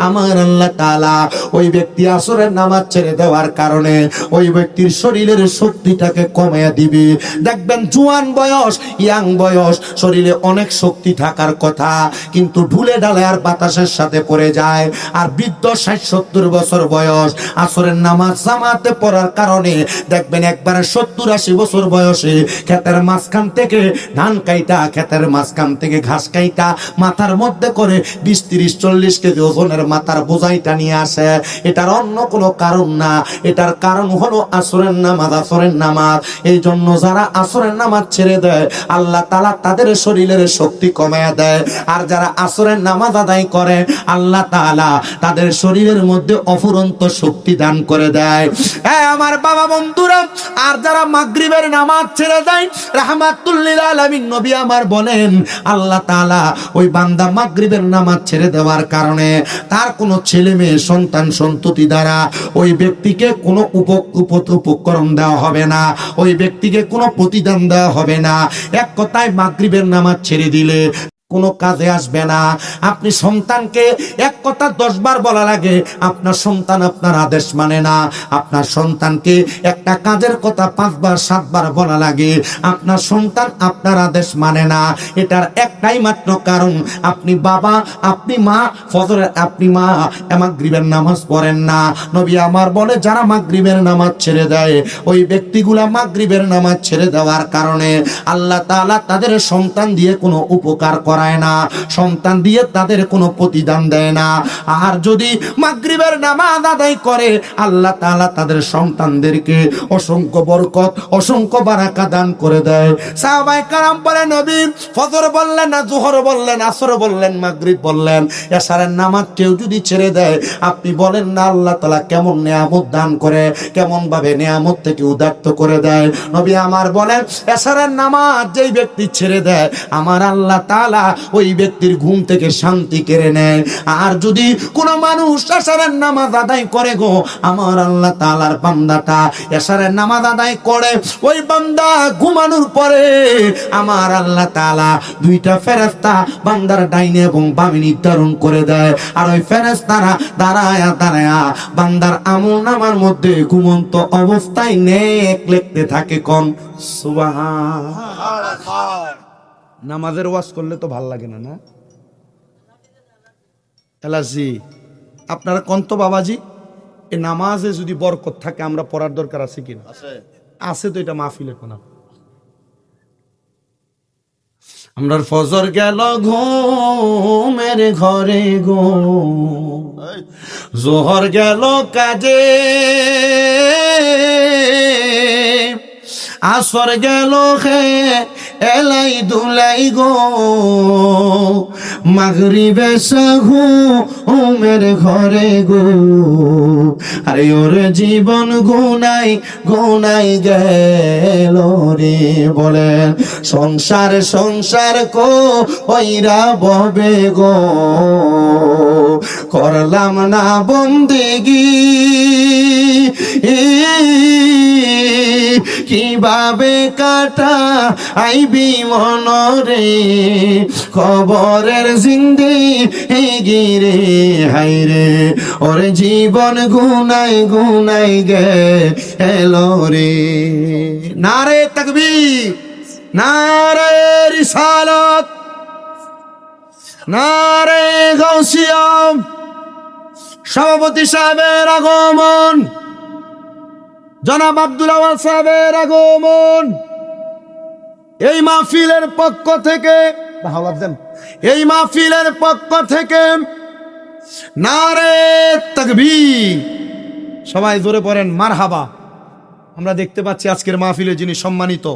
আমার আল্লাহ তাআলা ওই ব্যক্তি আসরের নামাজ ছেড়ে দেওয়ার কারণে ওই ব্যক্তির শরীরের শক্তিটাকে কমায়া দিবে। দেখবেন জোয়ান বয়স, ইয়াং বয়স, শরীরে অনেক শক্তি থাকার কথা, কিন্তু ঢুলে ডালে আর বাতাসের সাথে পড়ে যায়। আর বৃদ্ধ 60-70 বছর বয়স, আসরের নামাজ জামাতে পড়ার কারণে দেখবেন একবারে 70-80 বছর বয়সে ক্ষেতের মাঝখান থেকে ধান কাইটা, ক্ষেতের মাঝখান থেকে ঘাস কাইটা মাথার মধ্যে করে 20-30-40 কেজি ওজনের মাথার বোঝাইটা নিয়ে আসে। এটার অন্য কোনো কারণ না, এটার কারণ হলো আসরের নামাজ, আসরের নামাজ। এই জন্য যারা আসরের নামাজ ছেড়ে দেয়, আল্লাহ তাআলা তাদের শরীরের শক্তি কমায়া দেয়। আর যারা আসরের নামাজ আদায় করে, আল্লাহ তাআলা তাদের শরীরের মধ্যে অফুরন্ত শক্তি দান করে দেয়। হ্যাঁ আমার বাবা বন্ধুরা, আর যারা মাগরিবের নামাজ ছেড়ে দেয়, রাহমাতুল লিল আলামিন নবী আমার বলেন, আল্লাহ তাআলা ওই বান্দা মাগরিবের নামাজ ছেড়ে দেওয়ার কারণে তার কোনো ছেলে মেয়ে সন্তান সন্ততি দ্বারা ওই ব্যক্তিকে কোনো উপকরণ দেওয়া হবে না, ওই ব্যক্তিকে কোনো প্রতিদান দেওয়া হবে না। এক কথায় মাগরিবের নামাজ ছেড়ে দিলে কোনো কাজে আসবে না। আপনি সন্তানকে এক কথা 10 বার বলা লাগে, আপনার সন্তান আপনার আদেশ মানে না। আপনার সন্তানকে একটা কাজের কথা 5 বার 7 বার বলা লাগে, আপনার সন্তান আপনার আদেশ মানে না। এটার একটাই মাত্র কারণ, আপনি বাবা, আপনি মা, ফজরের আপনি মা মাগরিবের নামাজ পড়েন না। নবী আমার বলে, যারা মাগরিবের নামাজ ছেড়ে দেয়, ওই ব্যক্তিগুলা মাগরিবের নামাজ ছেড়ে দেওয়ার কারণে আল্লাহ তাআলা তাদের সন্তান দিয়ে কোনো উপকার করে না, সন্তান দিয়ে তাদের কোনো প্রতিদান দেয় না। আর যদি মাগরিবের নামাজ আদায় করে, আল্লাহ তাআলা তাদের সন্তানদেরকে অসংখ্য বরকত, অসংখ্য বারাকা দান করে দেয়। সাহাবায়ে কেরাম বলেন, নবী ফজর বললেন না, যোহর বললেন, আসর বললেন, মাগরিব বললেন, এশারের নামাজ কেউ যদি ছেড়ে দেয়, আপনি বলেন না আল্লাহ তাআলা কেমন নিয়ামত দান করে, কেমন ভাবে নিয়ামত থেকে উদাত্ত করে দেয়। নবী আমার বলেন, এশারের নামাজ যেই ব্যক্তি ছেড়ে দেয়, আমার আল্লাহ তাআলা ওই ব্যক্তির ঘুম থেকে শান্তি কেড়ে নেয়। আর যদি কোনো মানুষ এশারের নামাজ আদায় করে গো, আমার আল্লাহ তাআলার বান্দাটা এশারের নামাজ আদায় করে, ওই বান্দা ঘুমানোর পরে আমার আল্লাহ তাআলা 2টা ফেরেশতা বান্দার ডাইনে এবং বামে নির্ধারণ করে দেয়। আর ওই ফেরেশতারা দাঁড়ায়া দাঁড়ায়া বান্দার আমলনামার মধ্যে ঘুমন্ত অবস্থায় নেক লিখতে থাকে। কোন সুবহানাল্লাহ। নামাজের ওয়াজ করলে তো ভাল লাগে না, না এলাজি? আপনারা কন্ত বাবাজি, এই নামাজে যদি বরকত থাকে আমরা পড়ার দরকার আছে কিনা? আছে তো, এটা মাহফিলের কোনা। আমরা ফজর গেল ঘুমের ঘরে গো, জোহর গেল কাজে, আসর গেল হে এলাই দুলাই গো, মাগরিবে ঘুমের ঘরে গো। আরে ওর জীবন গুনাই গুনাই গেল রে। বলেন সংসার সংসার কো ওইরা ববে গো, করলাম না বন্দেগি, কিভাবে কাটা আইবি মনরে, খবরের জিন্দি গিরে হাইরে, ওর জীবন গুনাই গুনাই গে এলো রে। নারে তাকবীর, নারে রিসালাত, নারে গাউসিয়া। সভাপতি সাহেবের আগমন, জনাব আব্দুল আওয়াল সাহেবের আগমন। এই মাহফিলের পক্ষ থেকে, এই মাহফিলের পক্ষ থেকে নারে তাকবীর। সবাই জোরে পড়েন মারহাবা। আমরা দেখতে পাচ্ছি আজকের মাহফিলে যিনি সম্মানিত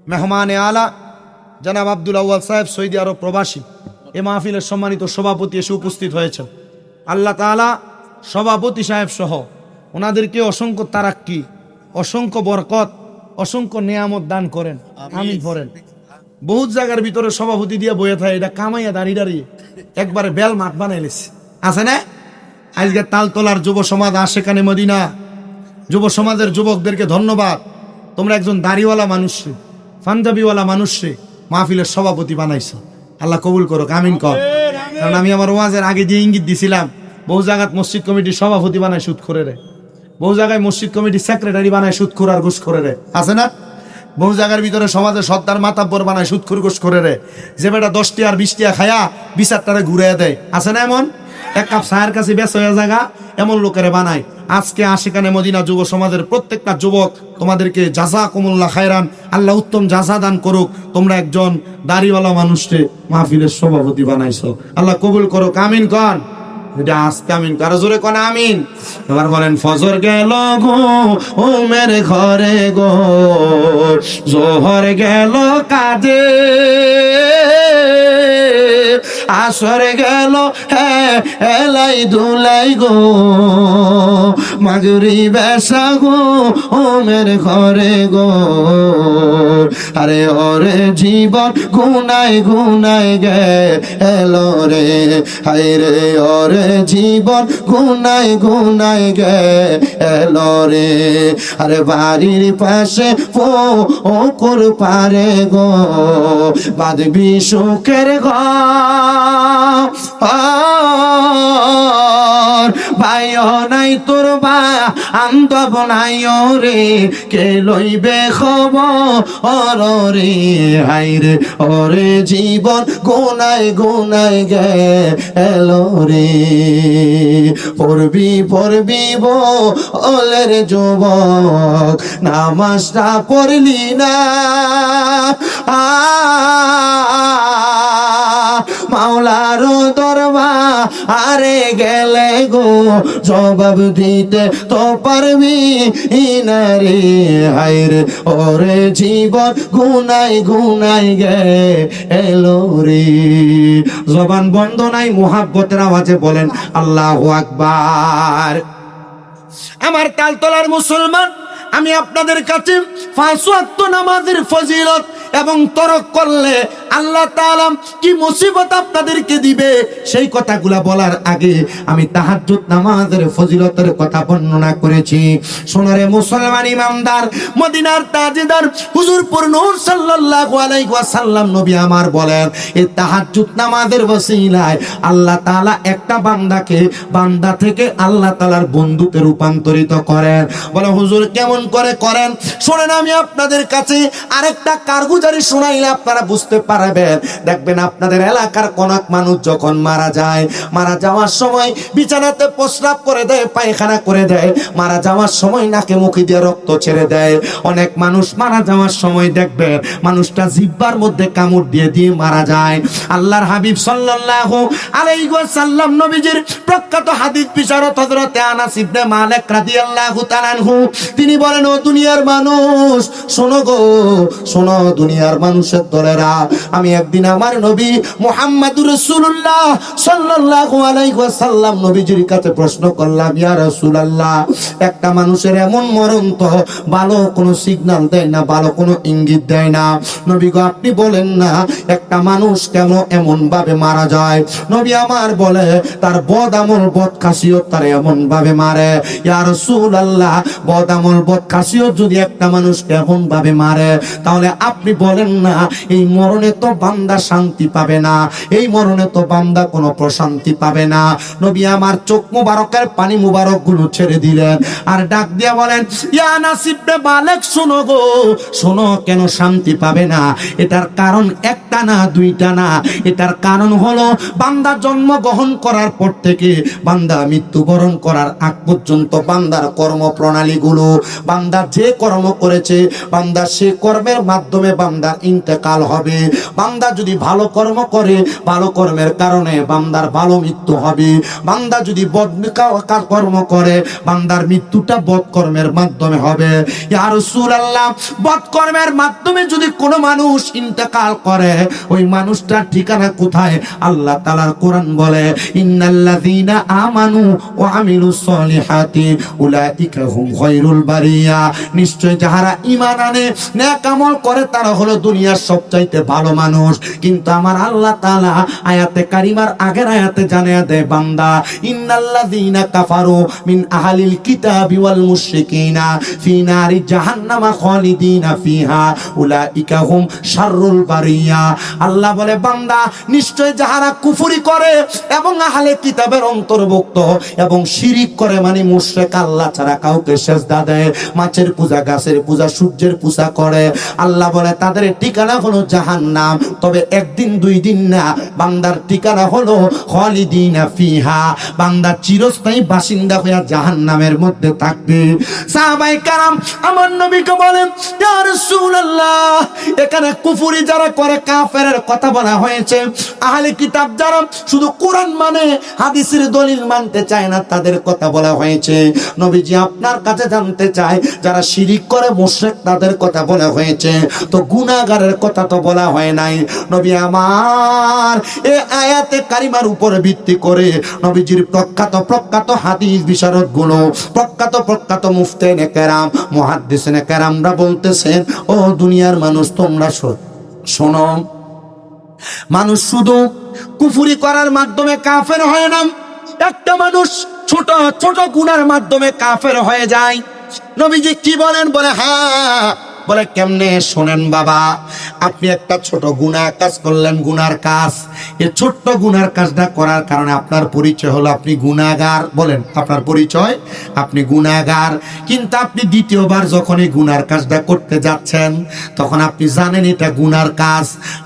মেহমানে আলা জনাব আব্দুল আওয়াল সাহেব, সৌদি আরব প্রবাসী, এই মাহফিলের সম্মানিত সভাপতি এসে উপস্থিত হয়েছেন। আল্লাহ তাআলা সভাপতি সাহেব সহ ওনাদেরকে অসংখ্য তারাক্কি, অসংখ্য বরকত, অসংখ্য নিয়ামত দান করেন, আমিন করেন। বহুত জায়গার ভিতরে সভাপতি দিয়ে বয়ে থাকে, এটা কামাইয়া দাঁড়িয়ে দাঁড়িয়ে একবারে বেল মাঠ বানাইলেছে, আছে না? আজকে তালতলার যুব সমাজ, আশেকানে মদিনা যুব সমাজের যুবকদেরকে ধন্যবাদ। তোমরা একজন দাড়িওয়ালা মানুষরে, পাঞ্জাবিওয়ালা মানুষরে মাহফিলের সভাপতি বানাইছো। আল্লাহ কবুল করো, আমিন কর। কারণ আমি আমার ওয়াজের আগে যে ইঙ্গিত দিছিলাম, বহু জায়গায় মসজিদ কমিটির সভাপতি বানায় সুদখোরে, বহু জায়গায় মসজিদ কমিটির সেক্রেটারি বানায় সুদখোর আর ঘুষখোরে, আছে না? বহু জায়গার ভিতরে সমাজের সর্দার মাতাব্বর বানায় সুদখোর ঘুষখোরে, যে বেটা 10টি আর 20টি খায়া বিচারটারে ঘুরে দেয়, আছে না? এমন এক কাপ চায়ের কাছে বেশ হয়ে জায়গা এমন লোকেরে বানায়। আজকে আশিকানে মদিনা যুব সমাজের প্রত্যেকটা যুবক, তোমাদেরকে জাযাকুমুল্লাহ খায়রান, আল্লাহ উত্তম জাযা দান করুক। তোমরা একজন দাড়িওয়ালা মানুষকে মাহফিলের সভাপতি বানাইছো, আল্লাহ কবুল করো, আমিন কর। এটা আজকে আমিন কারো জোরে কোন আমিন। এবার বলেন ফজর গেল গো ওমের ঘরে গো, জোহর গেল কাজে, আসর গেল হে এলাই দুলাই গো, মাগরিবে গো ওমের ঘরে গো। আরে ওরে জীবন গুনাই গুনাই গে এলো রে, হায় রে ওরে জীবন গুনাই গুনাই গে এলো রে। আরে বাড়ির পাশে পুকুর পারে গো, বাঁধবি সুখের ঘর, ভাইও নাই তোর বা আন্দব নাই রে, কে লইবে খবর রে, হায় রে ওরে জীবন গুনাই গুনাই গে এলো রে। পড়বি পড়বি বলের যুবক, নামাজটা পড়লি না, মাওলার দরবার আরে গেলে গো, জবাব দিতে তো পারবি না রে, হায় রে ওরে জীবন গুনাই গুনাই গে এলো রে। জবান বন্ধ নাই, মুহাব্বতের আওয়াজে বলেন আল্লাহু আকবার। আমার তালতলার মুসলমান, আমি আপনাদের কাছে 5 ওয়াক্ত নামাজের ফজিলত এবং তরক করলে আল্লাহ তাআলা কি মুসিবত আপনাদেরকে দিবে সেই কথাগুলা বলার আগে আমি তাহাজ্জুদ নামাজের ফজিলতের কথা বর্ণনা করেছি। সোনারে মুসলমান ইমানদার, মদিনার তাজদার হুজুর নূর সাল্লাল্লাহু আলাইহি ওয়াসাল্লাম নবী আমার বলেন, এই তাহাজ্জুদ নামাজের ওসিলায় আল্লাহ তাআলা একটা বান্দাকে বান্দা থেকে আল্লাহ তাআলার বন্ধুতে রূপান্তরিত করেন। বলে হুজুর কেমন করে করেন? শোনেন, আমি আপনাদের কাছে আরেকটা কারগুজারি কারগুজারি শুনাইলে আপনারা বুঝতে পারবেন। দেখবেন আপনাদের এলাকার কোন এক মানুষ যখন মারা যায়, মারা যাওয়ার সময় বিছানাতে প্রস্রাব করে দেয়, পায়খানা করে দেয়, মারা যাওয়ার সময় নাকে মুখে দিয়ে রক্ত ছেড়ে দেয়। অনেক মানুষ মারা যাওয়ার সময় দেখবেন মানুষটা জিহ্বার মধ্যে কামড় দিয়ে দিয়ে মারা যায়। আল্লাহর হাবিব সাল্লাল্লাহু আলাইহি ওয়াসাল্লাম নবীজির প্রখ্যাত হাদিস বিশারদ হযরতে আনাস ইবনে মালিক রাদিয়াল্লাহু তাআলা আনহু তিনি বলেন, ও দুনিয়ার মানুষ শোনো গো, শোনো দুনিয়ার মানুষের দলেরা, আমি একদিন আমার নবী মুহাম্মদুর রাসূলুল্লাহ সাল্লাল্লাহু আলাইহি ওয়াসাল্লাম নবীজির কাছে প্রশ্ন করলাম, ইয়া রাসূলুল্লাহ, একটা মানুষের এমন মরণ তো ভালো কোনো সিগন্যাল দেয় না, ভালো কোনো ইঙ্গিত দেয় না। নবী গো আপনি বলেন না একটা মানুষ কেন এমন ভাবে মারা যায়? নবী আমার বলে তার বদ আমল বদ খাসিয়ত তার এমন ভাবে মারে। ইয়া রাসূলুল্লাহ, বদ আমল বদ খাসিয়ত যদি একটা মানুষ এমন ভাবে মারে, তাহলে আপনি বলেন না এই মরণে তো বান্দা শান্তি পাবে না, এই মরণে তো বান্দা কোনো প্রশান্তি পাবে না। নবী আমার চোখ মুবারকের পানি মুবারক গুলো ছেড়ে দিলেন আর ডাক দিয়া বলেন, ইয়া আনাস ইবনে মালিক শোনো গো, শোনো কেন শান্তি পাবে না? এটার কারণ একটা না দুইটা না, এটার কারণ হলো বান্দা জন্মগ্রহণ করার পর থেকে বান্দা মৃত্যুবরণ করার আগ পর্যন্ত বান্দার কর্মপ্রণালী গুলো, বান্দা যে কর্ম করেছে বান্দা সে কর্মের মাধ্যমে বান্দার ইন্তেকাল হবে। বান্দা যদি ভালো কর্ম করে ভালো কর্মের কারণে বান্দার ভালো মৃত্যু হবে, বান্দা যদি বদ কর্ম করে বান্দার মৃত্যুটা বদ কর্মের মাধ্যমে হবে। ইয়া রাসূলুল্লাহ, বদ কর্মের মাধ্যমে যদি কোনো মানুষ ইন্তেকাল করে ওই মানুষটার ঠিকানা কোথায়? আল্লাহ তাআলার কোরআন বলে, ইন্নাল্লাযীনা আমানু ওয়া আমিলুস সলিহাতি উলাইকা হুম খায়রুল বারিয়া, নিশ্চয় যারা ঈমান আনে নেক আমল করে তারা হলো দুনিয়ার সবচাইতে ভালো মানুষ। কিন্তু আমার আল্লাহ তাআলা আয়াতে কারিমার আগের আয়াতে জানিয়ে দেয়, বান্দা ইন্নাল্লাযীনা কাফারু মিন আহলিল কিতাবি ওয়াল মুশরিকিনা ফি নারি জাহান্নামা খালিদিনা ফিহা উলাইকা হুম শাররুল বারিয়া। আল্লাহ বলে, বান্দা নিশ্চয় যারা কুফরি করে এবং আহলে কিতাবের অন্তর্ভুক্ত এবং শিরিক করে মানে মুশরিক, আল্লাহ ছাড়া কাউকে সিজদা দেয়, মাছের পূজা গাছের পূজা সূর্যের পূজা করে, আল্লাহ বলে তাদের ঠিকানা হলো জাহান্নাম। তবে একদিন দুই দিন না, বান্দার ঠিকানা হলো খালিদিনা ফিহা, বান্দা চিরস্থায়ী বাসিন্দা হয়ে জাহান্নামের মধ্যে থাকবে। সাহাবায়ে কেরাম আমার নবীকে বলেন, ইয়া রাসূলুল্লাহ, এখানে কুফরি যারা করে কাফেরের কথা বলা হয়েছে, আহলে কিতাব যারা শুধু কোরআন মানে হাদিসের দলিল মানতে চায় না তাদের কথা বলা হয়েছে। নবীজি আপনার কাছে জানতে চায় যারা শিরিক করে মুশরিক তাদের কথা বলা হয়েছে, তো গুনাহগারের কথা তো বলা হয় নাই। নবী আমার এই আয়াতে কারিমার উপরে ভিত্তি করে নবীজির প্রখ্যাত হাদিস বিশারদ গুলো, প্রখ্যাত মুফতিনে কেরাম মুহাদ্দিসিনে কেরামরা বলতেছেন, ও দুনিয়ার মানুষ তোমরা শোনো, মানুষ শুধু কুফরি করার মাধ্যমে কাফের হয় না, একটা মানুষ ছোট ছোট গুনার মাধ্যমে কাফের হয়ে যায়। নবীজি কি বলেন? বলে হ্যাঁ। বলে কেমনে? শোনেন বাবা, আপনি একটা ছোট গুনাহ কাজ করলেন, গুনার কাজ, এই ছোট্ট গুনার কাজটা করার কারণে আপনার পরিচয় হলো আপনি গুনাহগার। বলেন আপনার পরিচয় আপনি গুনাহগার। কিন্তু আপনি দ্বিতীয়বার যখন এই গুনার কাজটা করতে যাচ্ছেন তখন আপনি জানেন এটা গুনার কাজ।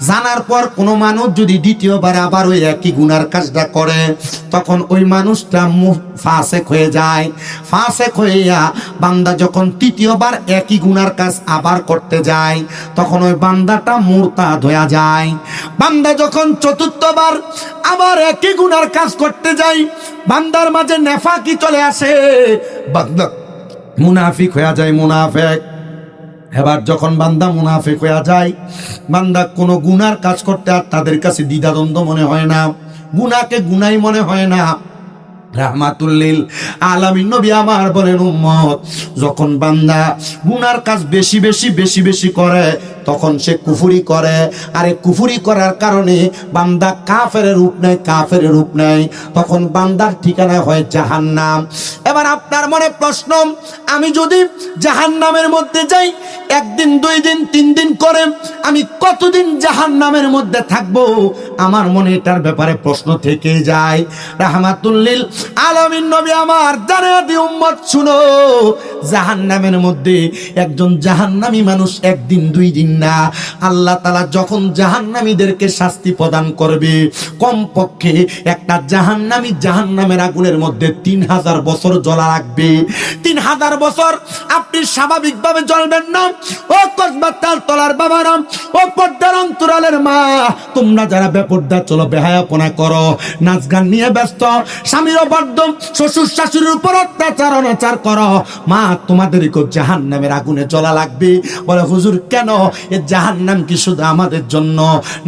জানার পর কোনো মানুষ যদি দ্বিতীয়বার আবার ওই একই গুনার কাজটা করে তখন ওই মানুষটা ফাসেক হয়ে যায়। ফাসেক হইয়া বান্দা যখন তৃতীয়বার একই গুনার কাজ আবার করতে যায় তখন ওই বান্দাটা মুরতাদ হয়ে যায়। বান্দা যখন চতুর্থবার আবার একই গুনার কাজ করতে যায় বান্দার মাঝে নেফাকি চলে আসে, বান্দা মুনাফিক হয়ে যায়, মুনাফিক। এবার যখন বান্দা মুনাফিক হয়ে যায়, বান্দা কোনো গুনার কাজ করতে আর তাদের কাছে দ্বিধাদ্বন্দ্ব মনে হয় না, গুনাহকে গুনাই মনে হয় না। রাহমাতুল লিল আলামিন নবী আমার বলেন, উম্মত যখন বান্দা গুনার কাজ বেশি বেশি করে তখন সে কুফরি করে, আর এই কুফরি করার কারণে বান্দা কাফেরের রূপ নেয়, তখন বান্দার ঠিকানা হয় জাহান্নাম। এবার এবার আপনার মনে প্রশ্ন, আমি যদি জাহান্নামের মধ্যে যাই, একদিন, 2 দিন, 3 দিন করে আমি কতদিন জাহান্নামের মধ্যে থাকবো? আমার মনে এটার ব্যাপারে প্রশ্ন থেকে যায়। রাহমাতুল্লিল আলামিন নবী আমার জানিয়ে দিয়ে উম্মত শুনো, জাহান্নামের মধ্যে একজন জাহান্নামী মানুষ একদিন 2 দিন না, আল্লাহ তাআলা যখন জাহান্নামীদেরকে শাস্তি প্রদান করবে, কমপক্ষে একটা জাহান্নামী জাহান্নামের আগুনের মধ্যে 3000 বছর জ্বলা লাগবে। 3000 বছর আপনি স্বাভাবিকভাবে জ্বলবেন না। ও কসবাতাল তলার বাবারা, ও পর্দার অন্তরালের মা, তোমরা যারা বেপর্দা চলো, বেহায়াপনা করো, নাচ গান নিয়ে ব্যস্ত, স্বামীর অবাধ্যম, শ্বশুর শাশুড়ির উপর অত্যাচার অনাচার করো, মা তোমাদেরকে জাহান্নামের আগুনে জ্বলা লাগবে। বলে হুজুর কেন? এ জাহান্নাম কি শুধু আমাদের জন্য?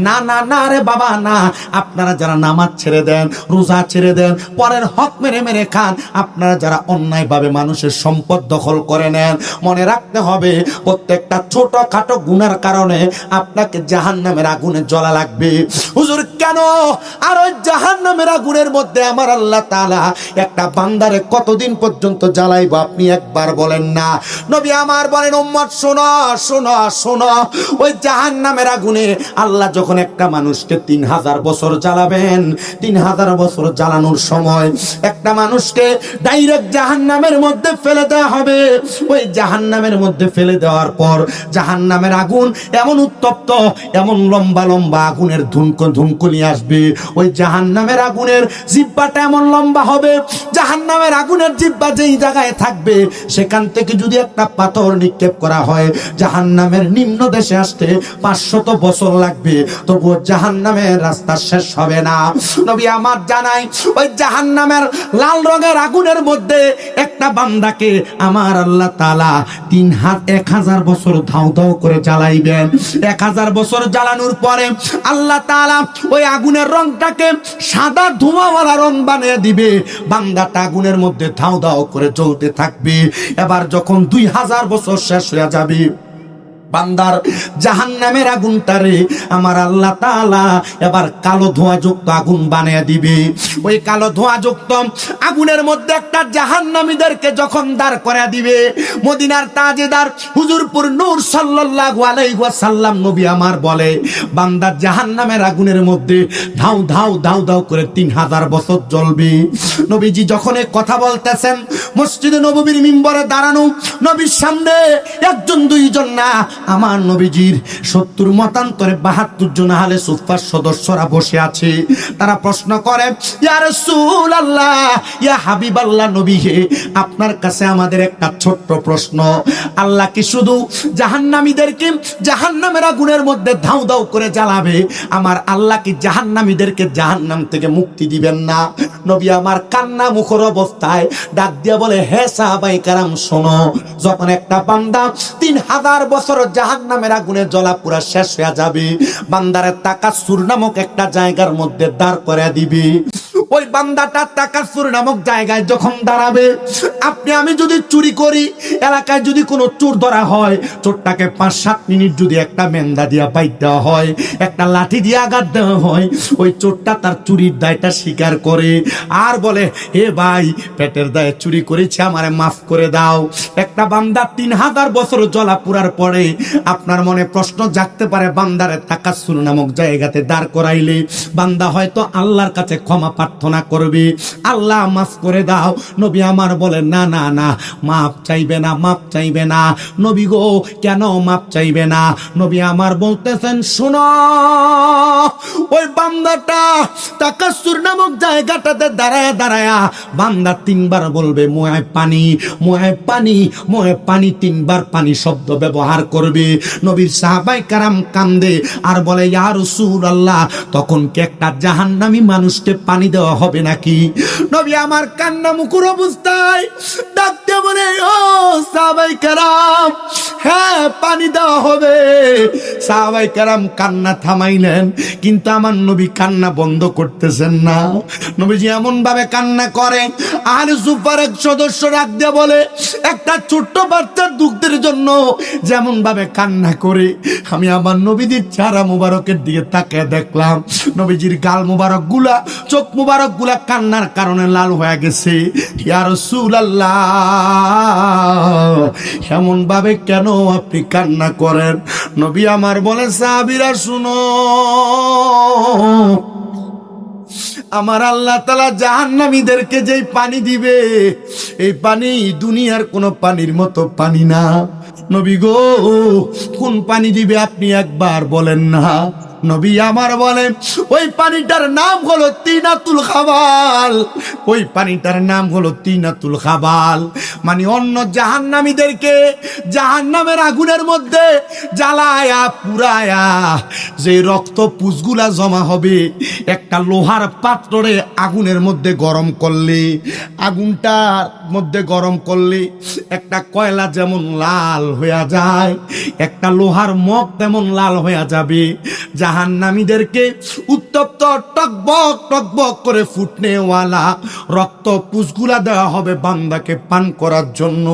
না না না রে বাবা না, আপনারা যারা নামাজ ছেড়ে দেন, রোজা ছেড়ে দেন, পরের হক মেরে মেরে খান, আপনারা যারা অন্যায়ভাবে মানুষের সম্পদ দখল করে নেন, মনে রাখতে হবে প্রত্যেকটা ছোটখাটো গুনার কারণে আপনাকে জাহান্নামের আগুনে জ্বলা লাগবে। হুজুর কেন? আর ওই জাহান্নামের আগুনের মধ্যে আমার আল্লাহ তাআলা একটা বান্দারে কতদিন পর্যন্ত জ্বালাইবো আপনি একবার বলেন না। নবী আমার বলেন, উম্মত শোনো শোনো শোনো, ওই জাহান্নামের আগুনে আল্লাহ যখন একটা মানুষকে 3000 বছর জ্বালাবেন, 3000 বছর জ্বালানোর সময় একটা মানুষকে ডাইরেক্ট জাহান্নামের মধ্যে ফেলে দেওয়া হবে। ওই জাহান্নামের মধ্যে ফেলে দেওয়ার পর জাহান্নামের আগুন এমন উত্তপ্ত, এমন লম্বা লম্বা আগুনের ধুনকুনি আসবে। ওই জাহান্নামের আগুনের জিহ্বাটা এমন লম্বা হবে, জাহান্নামের আগুনের জিহ্বা যেই জায়গায় থাকবে সেখান থেকে যদি একটা পাথর নিক্ষেপ করা হয়, জাহান্নামের নিম্ন দেশে আসতে 500 বছর লাগবে, তবুও জাহান্নামের রাস্তা শেষ হবে না। নবী আমার জানাই, ওই জাহান্নামের লাল রঙের আগুনের মধ্যে একটা বান্দাকে আমার আল্লাহ তাআলা 1000 বছর ধাও ধাও করে জ্বালাইবেন। 1000 বছর জ্বালানোর পরে আল্লাহ তাআলা ওই আগুনের রংটাকে সাদা ধোঁয়াওয়ালা রং বানিয়ে দিবে। বান্দাটা আগুনের মধ্যে ধাও ধাও করে জ্বলতে থাকবে। এবার যখন 2000 বছর শেষ হয়ে যাবে, বান্দার জাহান্নামের আগুনটারে আমার আল্লাহ তাআলা এবার কালো ধোঁয়াযুক্ত আগুন বানিয়ে দিবে। ওই কালো ধোঁয়াযুক্ত আগুনের মধ্যে একটা জাহান্নামীদেরকে যখন দাঁড় করে দিবে, মদিনার তাজেদার হুজুরপুর নূর সাল্লাল্লাহু আলাইহি ওয়াসাল্লাম নবী আমার বলে, বান্দা জাহান্নামের আগুনের মধ্যে ধাউ ধাউ ধাউ ধাউ করে 3000 বছর জ্বলবে। নবীজি যখন এই কথা বলতেছেন, মসজিদে নববীর মিম্বরে দাঁড়ানো, নবীর সামনে একজন দুইজন না, আমার নবীজির 70 মতান্তরে 72 জন আহলে সুফফার সদস্যরা বসে আছে। তারা প্রশ্ন করে, ইয়া রাসূলুল্লাহ, ইয়া হাবিবাল্লাহ, নবী হে, আপনার কাছে আমাদের একটা ছোট্ট প্রশ্ন, আল্লাহ কি শুধু জাহান্নামীদেরকে জাহান্নামের আগুনের মধ্যে ধাউ ধাউ করে জ্বালাবে? আমার আল্লাহ কি জাহান্নামীদেরকে জাহান্নাম থেকে মুক্তি দিবেন না? নবী আমার কান্না মুখর অবস্থায় ডাক দিয়া বলে, হে সাহাবায়ে কেরাম শোনো, যখন একটা বান্দা 3000 বছর জাহান্নামের আগুনে জ্বলা পুরা শেষ হয়ে যাবে, বান্দারে তাকাসসুর নামক একটা জায়গার মধ্যে দাঁড় করে দিবে। ওই বান্দাটা তাকাসসুর নামক জায়গায় যখন দাঁড়াবে, আপনি আমি যদি চুরি করি, এলাকায় যদি কোনো চোর ধরা হয়, চোরটাকে 5-7 মিনিট যদি একটা মেন্দা দিয়া বাইট দেওয়া হয়, একটা লাঠি দিয়ে আঘাত দেওয়া হয়, ওই চোরটা তার চুরির দায়টা স্বীকার করে আর বলে, হে ভাই, পেটের দায়ে চুরি করেছি, আমারে মাফ করে দাও। একটা বান্দা 3000 বছর জ্বলা পুরার পরে আপনার মনে প্রশ্ন জাগতে পারে, বান্দারে তাকাসসুর নামক জায়গাতে দাঁড় করাইলে বান্দা হয়তো আল্লাহর কাছে ক্ষমা প্রার্থনা করবে, আল্লাহ মাফ করে দাও। নবী আমার বলে, না না না, মাফ চাইবে না, মাফ চাইবে না। নবী গো, কেন মাফ চাইবে না? নবী আমার বলতেছেন, শোনো, ওই বান্দাটা তাকাসসুর নামক জায়গাটাতে দাঁড়ায়া দাঁড়ায়া বান্দা 3 বার বলবে, মোয় পানি, মোয় পানি, মোয় পানি, 3 বার পানি শব্দ ব্যবহার করবে। নবীর সাহাবায়ে কেরাম কান্দে আর বলে, ইয়া রাসূলুল্লাহ, তখন কি একটা জাহান্নামী মানুষকে পানি দেওয়া হবে নাকি? নবী আমার কান্না মুখর অবস্থায় ডাকতে বলে, ও সাহাবায়ে কেরাম, হ্যাঁ পানি দেওয়া হবে। সাহাবায়ে কেরাম কান্না থামাইলেন, কিন্তু আমার নবী কান্না বন্ধ করতেছেন না। নবীজি এমন ভাবে কান্না করে, আহলে সুফফার এক সদস্য ডাক দিয়ে বলে, একটা ছোট্ট বাচ্চার দুঃখের জন্য যেমন ভাবে কান্না করে, আমি আমার নবীজির চেহারা মুবারকের দিকে তাকিয়ে দেখলাম, নবীজির গাল মুবারক গুলা, চোখ মুবারক মুবারক গুলা কান্নার কারণে লাল হয়ে গেছে। ইয়া রাসূলুল্লাহ, এমন ভাবে কেন আপনি কান্না করেন? নবী আমার বলে, সাহাবীরা শুনো, আমার আল্লাহ তাআলা জাহান্নামীদেরকে যেই পানি দিবে, এই পানি দুনিয়ার কোন পানির মতো পানি না। নবী গো, কোন পানি দিবে আপনি একবার বলেন না। নবী আমার বলেন, ওই পানিটার নাম হলো তিনাতুল খাবাল। ওই পানিটার নাম হলো তিনাতুল খাবাল। মানে অন্য জাহান্নামীদেরকে জাহান্নামের আগুনের মধ্যে জ্বালায়া পুরায়া যে রক্ত পুষগুলা জমা হবে, একটা লোহার পাত্রে আগুনের মধ্যে গরম করলে, আগুনটার মধ্যে গরম করলে একটা কয়লা যেমন লাল হয়ে যায়, একটা লোহার মগ তেমন লাল হয়ে যাবে। জাহান্নামীদেরকে উত্তপ্ত টকবক টকবক করে ফুটনেওয়ালা রক্ত পুষগুলা দেওয়া হবে বান্দাকে পান করার জন্য।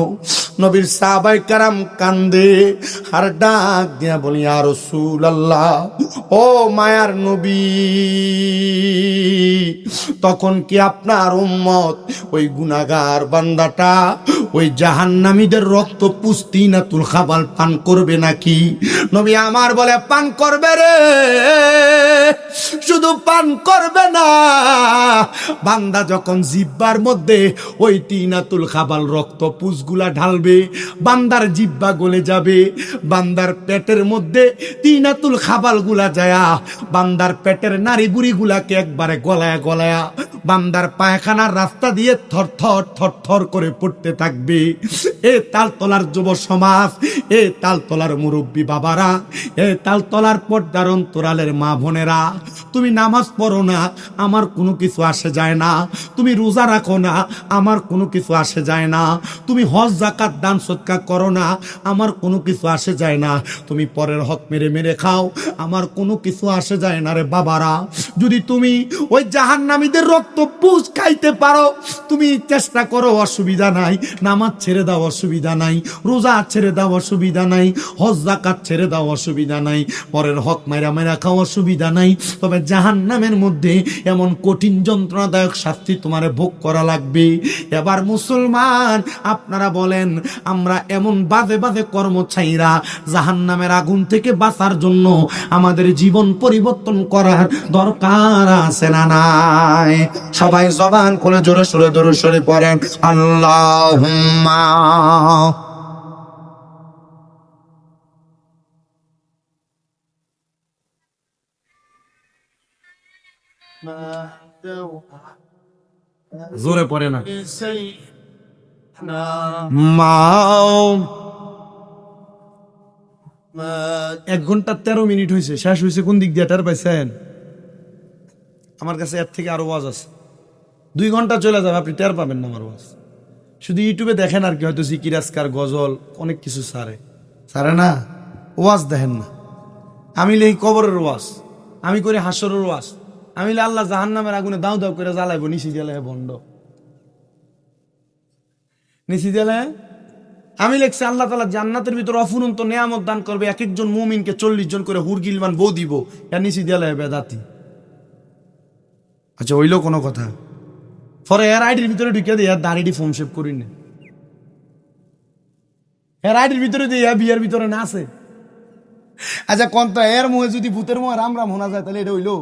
নবীর সাহাবায়ে কেরাম কান্দে আর ডাক দিয়া বলি, ইয়া রাসূলুল্লাহ, ও মায়ার নবী, তখন কি আপনার উম্মত ওই গুনাহগার বান্দাটা ওই জাহান্নামীদের রক্ত পুস্তিনাতুল খাবাল পান করবে নাকি? নবী আমার বলে, পান করবে রে, শুধু পান করবে না, বান্দা যখন জিহ্বার মধ্যে ওই তিনাতুল খাবাল রক্ত পুষগুলা ঢালবে, বান্দার জিহ্বা গলে যাবে, বান্দার পেটের মধ্যে তিনাতুল খাবাল গুলা যায়া বান্দার পেটের নাড়ি বুড়ি গুলাকে একবারে গলায়া গলায়া বান্দার পায়খানার রাস্তা দিয়ে থর থর থর থর করে পড়তে থাকবে। এ তালতলার যুব সমাজ, এ তালতলার মুরব্বী বাবারা, এ তালতলার পর্দার অন্তরালের মা বোনেরা, তুমি নামাজ পড়ো না, আমার কোনো কিছু আসে যায় না। তুমি রোজা রাখো না, আমার কোনো কিছু আসে যায় না। তুমি হজ যাকাত দান সদকা করো না, আমার কোনো কিছু আসে যায় না। তুমি পরের হক মেরে মেরে খাও, আমার কোনো কিছু আসে যায় না রে বাবারা। যদি তুমি ওই জাহান্নামীদের রক্ত পুষ খাইতে পারো, তুমি চেষ্টা করো, অসুবিধা নাই। নামাজ ছেড়ে দাও, অসুবিধা নাই। রোজা ছেড়ে দাও, অসুবিধা নাই। হজ যাকাত ছেড়ে দাও, অসুবিধা নাই। পরের হক মেরা মেরা খাও, অসুবিধা নাই। তবে জাহান্নামের মধ্যে এমন কঠিন যন্ত্রণাদায়ক শাস্তি তোমারে ভোগ করা লাগবে। এবার মুসলমান আপনারা বলেন, আমরা এমন বাজে বাজে কর্ম ছাইরা জাহান্নামের আগুন থেকে বাঁচার জন্য আমাদের জীবন পরিবর্তন করার দরকার আছে না নাই? সবাই জবান খুলে জোরে সোরে দরুদ শরীফ পড়েন, আল্লাহুম্মা। জোরে পড়ে না। এক ঘন্টা 13 মিনিট হয়েছে, শেষ হয়েছে কোন দিক দিয়ে টের পাইছেন? আমার কাছে এর থেকে আরো ওয়াজ আছে, 2 ঘন্টা চলে যাবে, আপনি টের পাবেন না আমার ওয়াজ। শুধু ইউটিউবে দেখেন আর কি, হয়তো জিকির আজকার গজল অনেক কিছু সারে না, ওয়াজ দেখেন না। আমি লেই কবরের ওয়াজ, আমি করি হাসরের ওয়াজ, আমি আল্লাহ জাহান্নামের আগুনে দাও দাও করে জ্বালাইবো, নিচি জ্বালায় বন্ধ নিচি জ্বালায়। আমি লেখছি আল্লাহ তাআলা জান্নাতের ভিতর অফুরন্ত নেয়ামত দান করবে, এক একজন মুমিনকে 40 জন করে হুরগিলমান বউ দিব, এর নিচি জ্বালায় বেদাতি। আচ্ছা, হইলো কোনো কথা? পরে এর আইডির ভিতরে ঢুকে দিয়ে দাড়িটি ফোন শেভ করি না, এর আইডির ভিতরে দিয়ে বিয়ের ভিতরে না আছে। আচ্ছা কোন তো এর মুখে যদি ভূতের মুখে রাম রাম শোনা যায়, তাহলে এটা হইলো?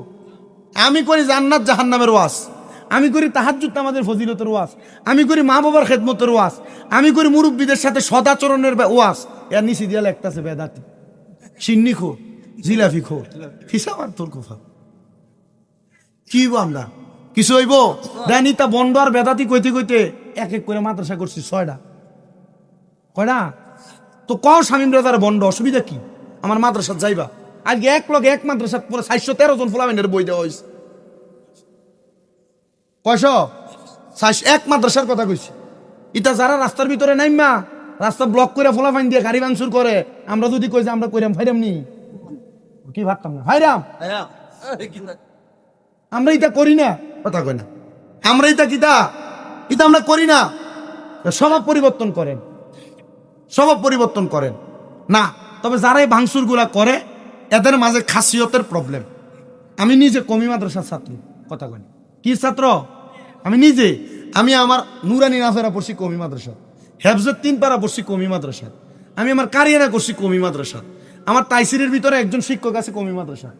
আমি করি জান্নাত জাহান্নামের ওয়াজ, আমি করি তাহাজ্জুদ নামাজের ফজিলতের ওয়াজ, আমি করি মা বাবার খেদমতের ওয়াজ, আমি করি মুরব্বীদের সাথে সদাচরণের ওয়াজ, এর নিচে দিয়ে লেখতাছে বেদাতি, সিন্নি খো, জিলাফি খো, হিসাব আর তোর কথা কি আমরা কিছু হইব দেনি? তা বন্ড আর বেদাতি কইতে কইতে এক এক করে মাদ্রাসা করছি 6টা। কয়টা তো কও শামীম রাজার বন্ড, অসুবিধা কি? আমার মাদ্রাসা যাইবা, আজকে এক লগে এক মাদ্রাসা পুরো 413 জন ফুলামেন্টের বই দেওয়া হয়েছে। কয়শো? এক মাদ্রাসার কথা কইছি। ইটা যারা রাস্তার ভিতরে নাইমা রাস্তা ব্লক করে ফোলাফাইন দিয়ে গাড়ি ভাঙচুর করে, আমরা যদি কই যে আমরা কইরাম ভাইরাম নি, কি ভাবতাম না ভাইরাম, আমরা এটা করি না, কথা কই না, আমরা এটা কিতা এটা আমরা করি না। স্বভাব পরিবর্তন করেন, স্বভাব পরিবর্তন করেন না। তবে যারা এই ভাঙচুর গুলা করে এদের মাঝে খাসিয়তের প্রবলেম। আমি নিজে কমি মাদ্রাসার ছাত্র, কথা কই, কি ছাত্র? আমি আমার নুরানি নাফেরা পড়ছি কমি মাদ্রাসা, হেফজের 3 পারা পড়ছি কমি মাদ্রাসা, আমি আমার কারিয়ানা করছি কমি মাদ্রাসা, আমার তাইসিরের ভিতরে একজন শিক্ষক আছে কমি মাদ্রাসা,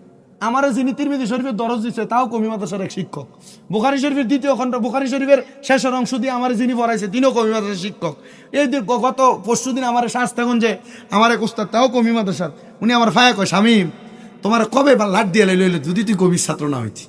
আমার যিনি তিরমিজি শরীফের দরজ দিচ্ছে তাও কমি মাদ্রাসার এক শিক্ষক, বুখারী শরীফের 2য় খণ্ড বুখারী শরীফের শেষের অংশ দিয়ে আমার যিনি পড়াইছে তিনিও কমি মাদ্রাসার শিক্ষক। এই গত পরশুদিন আমার শাস্তাগঞ্জে আমার এক উস্তাদ তাও কমি মাদ্রাসার, উনি আমার ফায়া কয়, শামীম তোমার কবে বা লাট দিয়ে লইলে যদি তুই কবির ছাত্র না হইতি।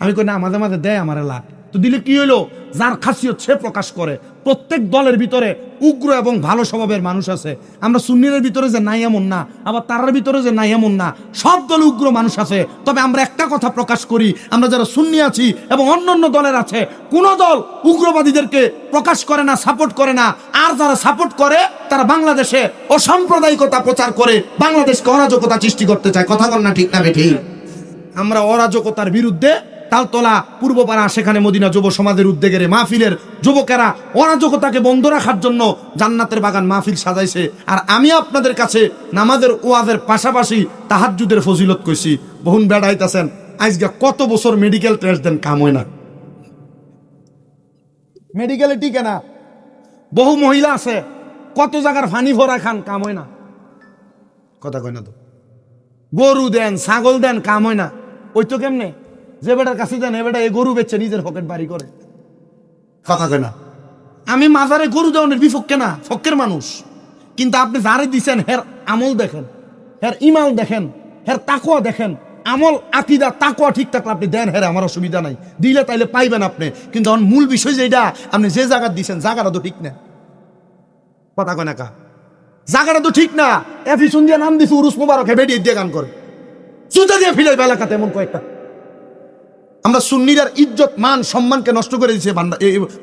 আমি কই না, মাঝে মাঝে দেয় আমার লাট, তো দিলে কি হইলো, যার খাসিয়ত সে প্রকাশ করে। প্রত্যেক দলের ভিতরে উগ্র এবং ভালো স্বভাবের মানুষ আছে, আমরা সুন্নিদের ভিতরে যে নাই এমন না, আবার তারার ভিতরে যে নাই এমন না, সব দলে উগ্র মানুষ আছে। তবে আমরা একটা কথা প্রকাশ করি, আমরা যারা সুন্নি আছি এবং অন্যান্য দলের আছে, কোন দল উগ্রবাদীদেরকে প্রকাশ করে না, সাপোর্ট করে না। আর যারা সাপোর্ট করে তারা বাংলাদেশে অসাম্প্রদায়িকতা প্রচার করে বাংলাদেশকে অরাজকতা সৃষ্টি করতে চায়। কথা বল না ঠিক না বেঠিক? আমরা অরাজকতার বিরুদ্ধে তালতলা পূর্বপাড়া সেখানে মদিনা যুব সমাজের উদ্যোগের মাহফিলের যুবকেরা অরাজকতাকে বন্ধ রাখার জন্য জান্নাতের বাগান মাহফিল সাজাইছে। আর আমি আপনাদের কাছে নামাজের ওয়াজের পাশাপাশি তাহাজ্জুদের ফজিলত কইছি। বহুন বেড়াইতেছেন আজকে কত বছর মেডিকেল টেস্ট দেন, কাম হয় না, মেডিকেলে টিকে না। বহু মহিলা আছে কত জায়গার ফানি ভরা খান, কাম হয় না। কথা কয় না তো, গরু দেন ছাগল দেন, কাম হয় না। ওই তো কেমনে যে বেটার কাছে দেন, এ বেটা এই গরু বেচে নিজের পকেট বাড়ি করে। কথা কয় না। আমি মাজারে গরু দেওয়ানের বিপক্ষে না, ফকের মানুষ। কিন্তু আপনি যারে দিচ্ছেন হের আমল দেখেন, হের ইমাল দেখেন, হের তাকওয়া দেখেন। আমল আকীদা তাকওয়া ঠিক থাকলে আপনি দেন, হের আমার অসুবিধা নাই, দিলে তাইলে পাইবেন আপনি। কিন্তু আমার মূল বিষয় যেটা, আপনি যে জায়গা দিচ্ছেন জায়গাটা তো ঠিক না। কথা কয় না কা, জায়গাটা তো ঠিক না। এফিসুন দিয়ে নাম দিছে উরুস মুবারক, বেরিয়ে দিয়ে গান করে, জুতা দিয়ে ফিলাই এলাকাতে এমন কয়েকটা। আমরা সুন্নিরার ইজ্জত মান সম্মানকে নষ্ট করে দিয়েছে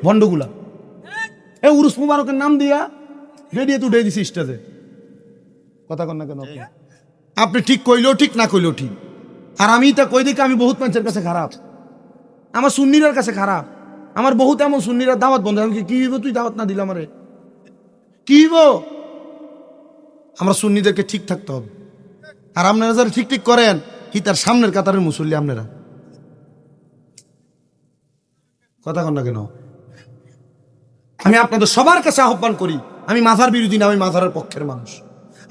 ভণ্ডগুলা। এ উরুস মুবারকের নাম দিয়া রেডিয়ে তো উঠে দিছি স্টেজে। কথা কন না কেন? আপনি ঠিক কইলেও ঠিক, না কইলেও ঠিক। আর আমি তা কই দিকে আমি বহুত মানুষের কাছে খারাপ, আমার সুন্নিরার কাছে খারাপ। আমার বহুত এমন সুন্নিরা দাওয়াত বন্ধ, আমি কি হইব তুই দাওয়াত না দিলে আমারে কি হইব? আমরা সুন্নিদেরকে ঠিক থাকতে হবে। আর আপনারা যারা ঠিক ঠিক করেন, কি তার সামনের কাতারের মুসল্লি আপনারা। কথা কন না কেন? আমি আপনাদের সবার কাছে আহ্বান করি, আমি মাজার বিরোধী না, আমি মাজারের পক্ষের মানুষ,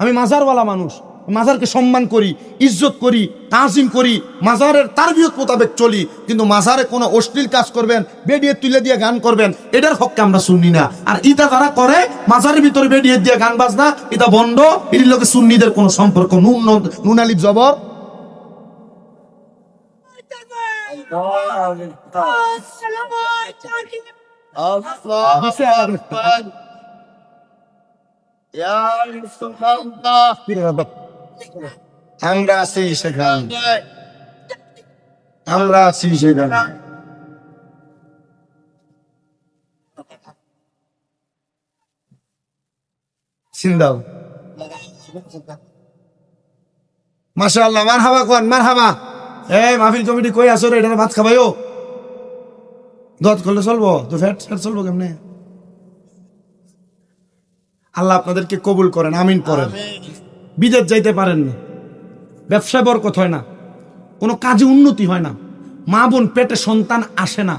আমি মাজারওয়ালা মানুষ। মাজারকে সম্মান করি, ইজ্জত করি, তাজিম করি, মাজারের তারবিয়ত মোতাবেক চলি। কিন্তু মাজারে কোনো অশ্লীল কাজ করবেন, বেডিয়ে তুলে দিয়ে গান করবেন, এটার হককে আমরা শুনি না। আর ইটা যারা করে মাজারের ভিতরে বেডিয়ে দিয়ে গান বাজনা, এটা বন্ধ। এটির লোকে সুন্নিদের কোনো সম্পর্ক নুন আলিফ জবর। আমরা আছি সেখানে, আমরা আছি সেখানে। সিন্দাও মাশাআল্লাহ, মারহাবা কোন মারহাবা। এই মাহফিল কমিটি কই আসো রে, এটা ভাত খাবাইও। দত করলে চলবো তো, ফ্যাট চলবো কেমনে? আল্লাহ আপনাদেরকে কবুল করেন, আমিন পড়েন। বিদেশ যাইতে পারেন না, ব্যবসায় বরকত হয় না, কোনো কাজে উন্নতি হয় না, মা বোন পেটে সন্তান আসে না।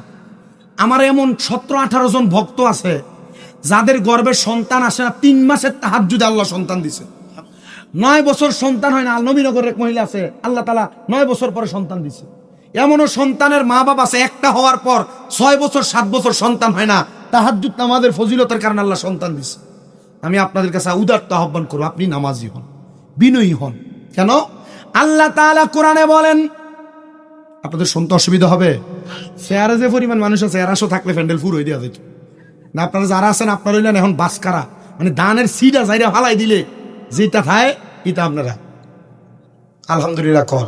আমার এমন 17-18 জন ভক্ত আছে যাদের গর্ভে সন্তান আসে না, 3 মাসের তাহাজ্জুদে আল্লাহ সন্তান দিছে। 9 বছর সন্তান হয় না। নবীনগরের এক মহিলা আছে, আল্লাহ তাআলা 9 বছর পরে সন্তান দিছে। এমনও সন্তানের মা বাবা আছে, একটা হওয়ার পর 6 বছর 7 বছর সন্তান হয় না, তাহাজ্জুদ নামাজের ফজিলতের কারণে আল্লাহ সন্তান দিছে। আমি আপনাদের কাছে উদারতা আহ্বান করব, আপনি নামাজি হন, বিনয়ী হন। কেন? আল্লাহ তাআলা কোরআনে বলেন, আপনাদের শুনতে অসুবিধা হবে, চেয়ারে যে পরিমাণ মানুষ আছে, এরাশো থাকলে প্যান্ডেল ফুর হয়ে দেওয়া যেত না। আপনারা যারা আছেন, আপনারা হইলেন এখন বাসকারা, মানে ধানের সিডা যাইরা ফালাই দিলে যেটা খায় এটা আপনারা আলহামদুলিল্লাহ কর,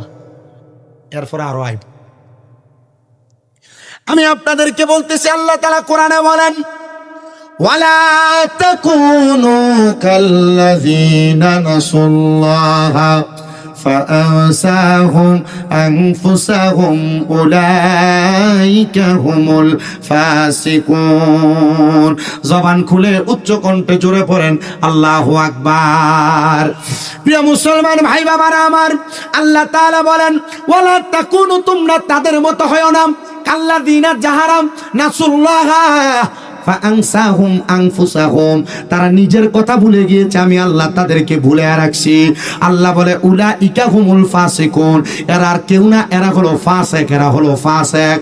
এরপরে আরো আইব। আমি আপনাদেরকে বলতেছি, আল্লাহ তাআলা কোরআনে বলেন, ওয়ালা তাকুনু কাল্লাযীনা নাসুল্লাহা فأنساهم أنفسهم أولئك هم الفاسقون। জবান খুলে উচ্চ কণ্ঠে জোরে পড়েন আল্লাহু আকবার। প্রিয় মুসলমান ভাই বাবারা আমার, আল্লাহ তাআলা বলেন, ওয়ালা তাকুনু, তোমরা তাদের মতো হয়ো না, কাল্লাযীনা জাহারাম নাসুল্লাহ ফাআনসাহুম আনফুসাহুম, তারা নিজের কথা ভুলে গিয়েছে, আমি আল্লাহ তাদেরকে ভুলে রাখছি। আল্লাহ বলে উলাইকা হুমুল ফাসিকুন, এরা আর কেউ না, এরা হলো ফাসিক, এরা হলো ফাসিক।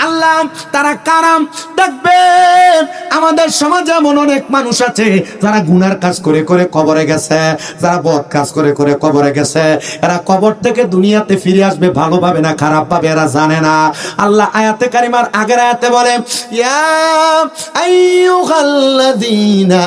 আল্লাহ তারা কারাম দেখবেন। আমাদের সমাজে এমন অনেক মানুষ আছে যারা গুনার কাজ করে করে কবরে গেছে, যারা বদ কাজ করে করে কবরে গেছে। এরা কবর থেকে দুনিয়াতে ফিরে আসবে ভালোভাবে না খারাপ ভাবে এরা জানে না। আল্লাহ আয়াতে কারিমার আগের আয়াতে বলে ইয়া আইয়ুহাল্লাযীনা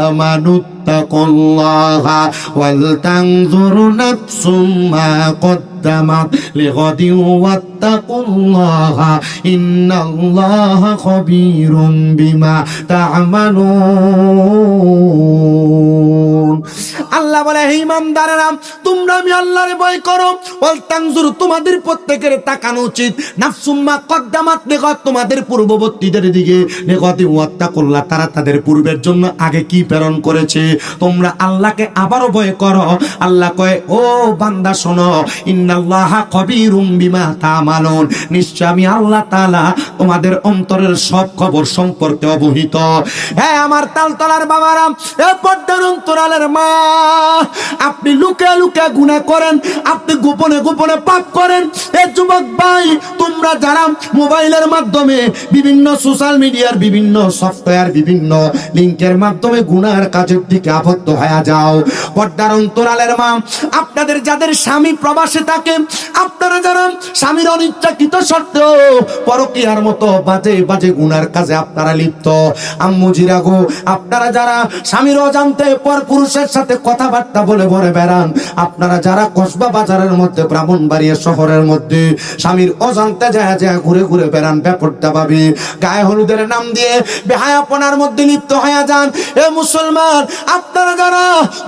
আমানু তাকুল্লাহা ওয়াল তানজুরু নাফসুম মা কদ্দামাত লিগাদিন ওয়াত্তাকুল্লাহা ইন্নাল্লাহা খাবীরুম বিমা তা'মালুন। আল্লাহ বলে হে ইমানদারেরা, তোমরা আমি আল্লাহর ভয় করো। ওয়াল তানজুরু, তোমাদের প্রত্যেকের তাকানো উচিত, নাফসুম মা কদ্দামাত লিগাদ, তোমাদের পূর্ববর্তীদের দিকে, লিগাদিন ওয়াত্তাকুল্লাহ, তারা তাদের পূর্বের জন্য আগে কি প্রেরণ করেছে। তোমরা আল্লাহকে আবারও ভয় করো। আল্লাহ কয় ও বান্দা শোনো, ইন্নাল্লাহা খাবীরুম বিমা তা'মালুন, নিশ্চয় আমি আল্লাহ তাআলা তোমাদের অন্তরের সব খবর সম্পর্কে অবহিত। হ্যাঁ আমার তালতলার বাবারা, এ পর্দার অন্তরালের মা, আপনি লুকে লুকে গুনাহ করেন, আপনি গোপনে গোপনে পাপ করেন। এ যুবক ভাই, তোমরা যারা মোবাইলের মাধ্যমে বিভিন্ন সোশ্যাল মিডিয়ার বিভিন্ন সফটওয়্যার বিভিন্ন লিংকের মাধ্যমে গুনাহের কাজের দিকে আবদ্ধ হয়ে যাও, পর্দার অন্তরালের মা, আপনাদের যাদের স্বামী প্রবাসে থাকে, আপনারা যারা স্বামীর অনিচ্ছাকৃত সত্ত্বেও পরকীয়ার মতো বাজে বাজে গুনার কাজে আপনারা লিপ্ত, আম্মুজিরা গো, আপনারা যারা স্বামীর অজান্তে পর পুরুষের সাথে কথাবার্তা বলে বলে বেড়ান, আপনারা যারা কসবা বাজারের মধ্যে ব্রাহ্মণবাড়িয়া শহরের মধ্যে স্বামীর অজান্তে যায় যায় ঘুরে ঘুরে বেড়ান ব্যাপারটা ভাবি, গায়ে হলুদের নাম দিয়ে বেহায়াপনার মধ্যে লিপ্ত হয়ে যান। এ মুসলমান, আপনারা যারা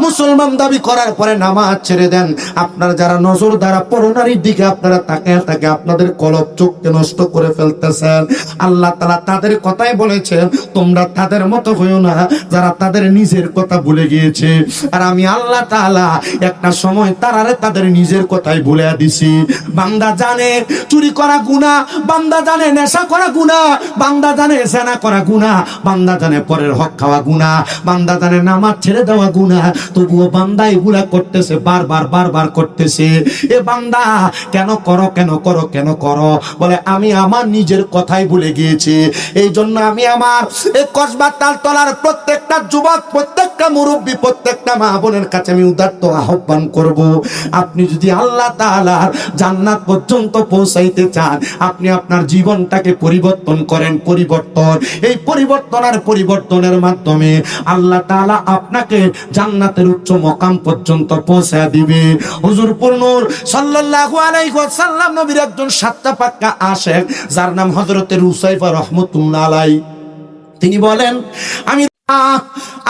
মুসলমান দাবি করার পরে নামাজ ছেড়ে দেন, আপনারা যারা নজর দ্বারা পরনারীর দিকে আপনারা তাকিয়ে তাকে আপনাদের কলব চোখকে নষ্ট করে ফেলতেছেন, আল্লাহ তাআলা তাদের কথাই বলেছেন তোমরা তাদের মতো হইও না যারা তাদের নিজের কথা ভুলে গিয়েছে। আর আমি আল্লাহ তাআলা একটা সময় তারারে তাদের নিজের কথাই ভুলে দিছি। বান্দা জানে চুরি করা গুনাহ, বান্দা জানে নেশা করা গুনাহ, বান্দা জানে জেনা করা গুনাহ, বান্দা জানে পরের হক খাওয়া গুনাহ, বান্দা জানে নামাজ ছেড়ে দেওয়া গুনাহ, তবুও বান্দা এগুলা করতেছে, বারবার বারবার করতেছে। এ বান্দা কেন করো কেন করো কেন করো? বলে আমি আমার নিজের কথাই ভুলে গিয়েছি। এই জন্য আমি আমার এই কসবা তালতলার প্রত্যেকটা যুবক, প্রত্যেকটা মুরব্বী, প্রত্যেকটা মা বোনের কাছে আমি উদাত্ত আহ্বান করব, আপনি যদি আল্লাহ তাআলার জান্নাত পর্যন্ত পৌঁছাইতে চান, আপনি আপনার জীবনটাকে পরিবর্তন করেন। পরিবর্তন, এই পরিবর্তন আর পরিবর্তনের মাধ্যমে আল্লাহ তাআলা আপনাকে জান্নাতের উচ্চ মকাম পর্যন্ত পৌঁছায় দিবে। হুজুর নূর সাল্লাল্লাহু আলাইহি ওয়াসাল্লাম নবীর একজন সাতটা পাক্কা আশিক, যার নাম হযরত রুসাইফা রাহমাতুল্লাহ আলাইহি, তিনি বলেন আমি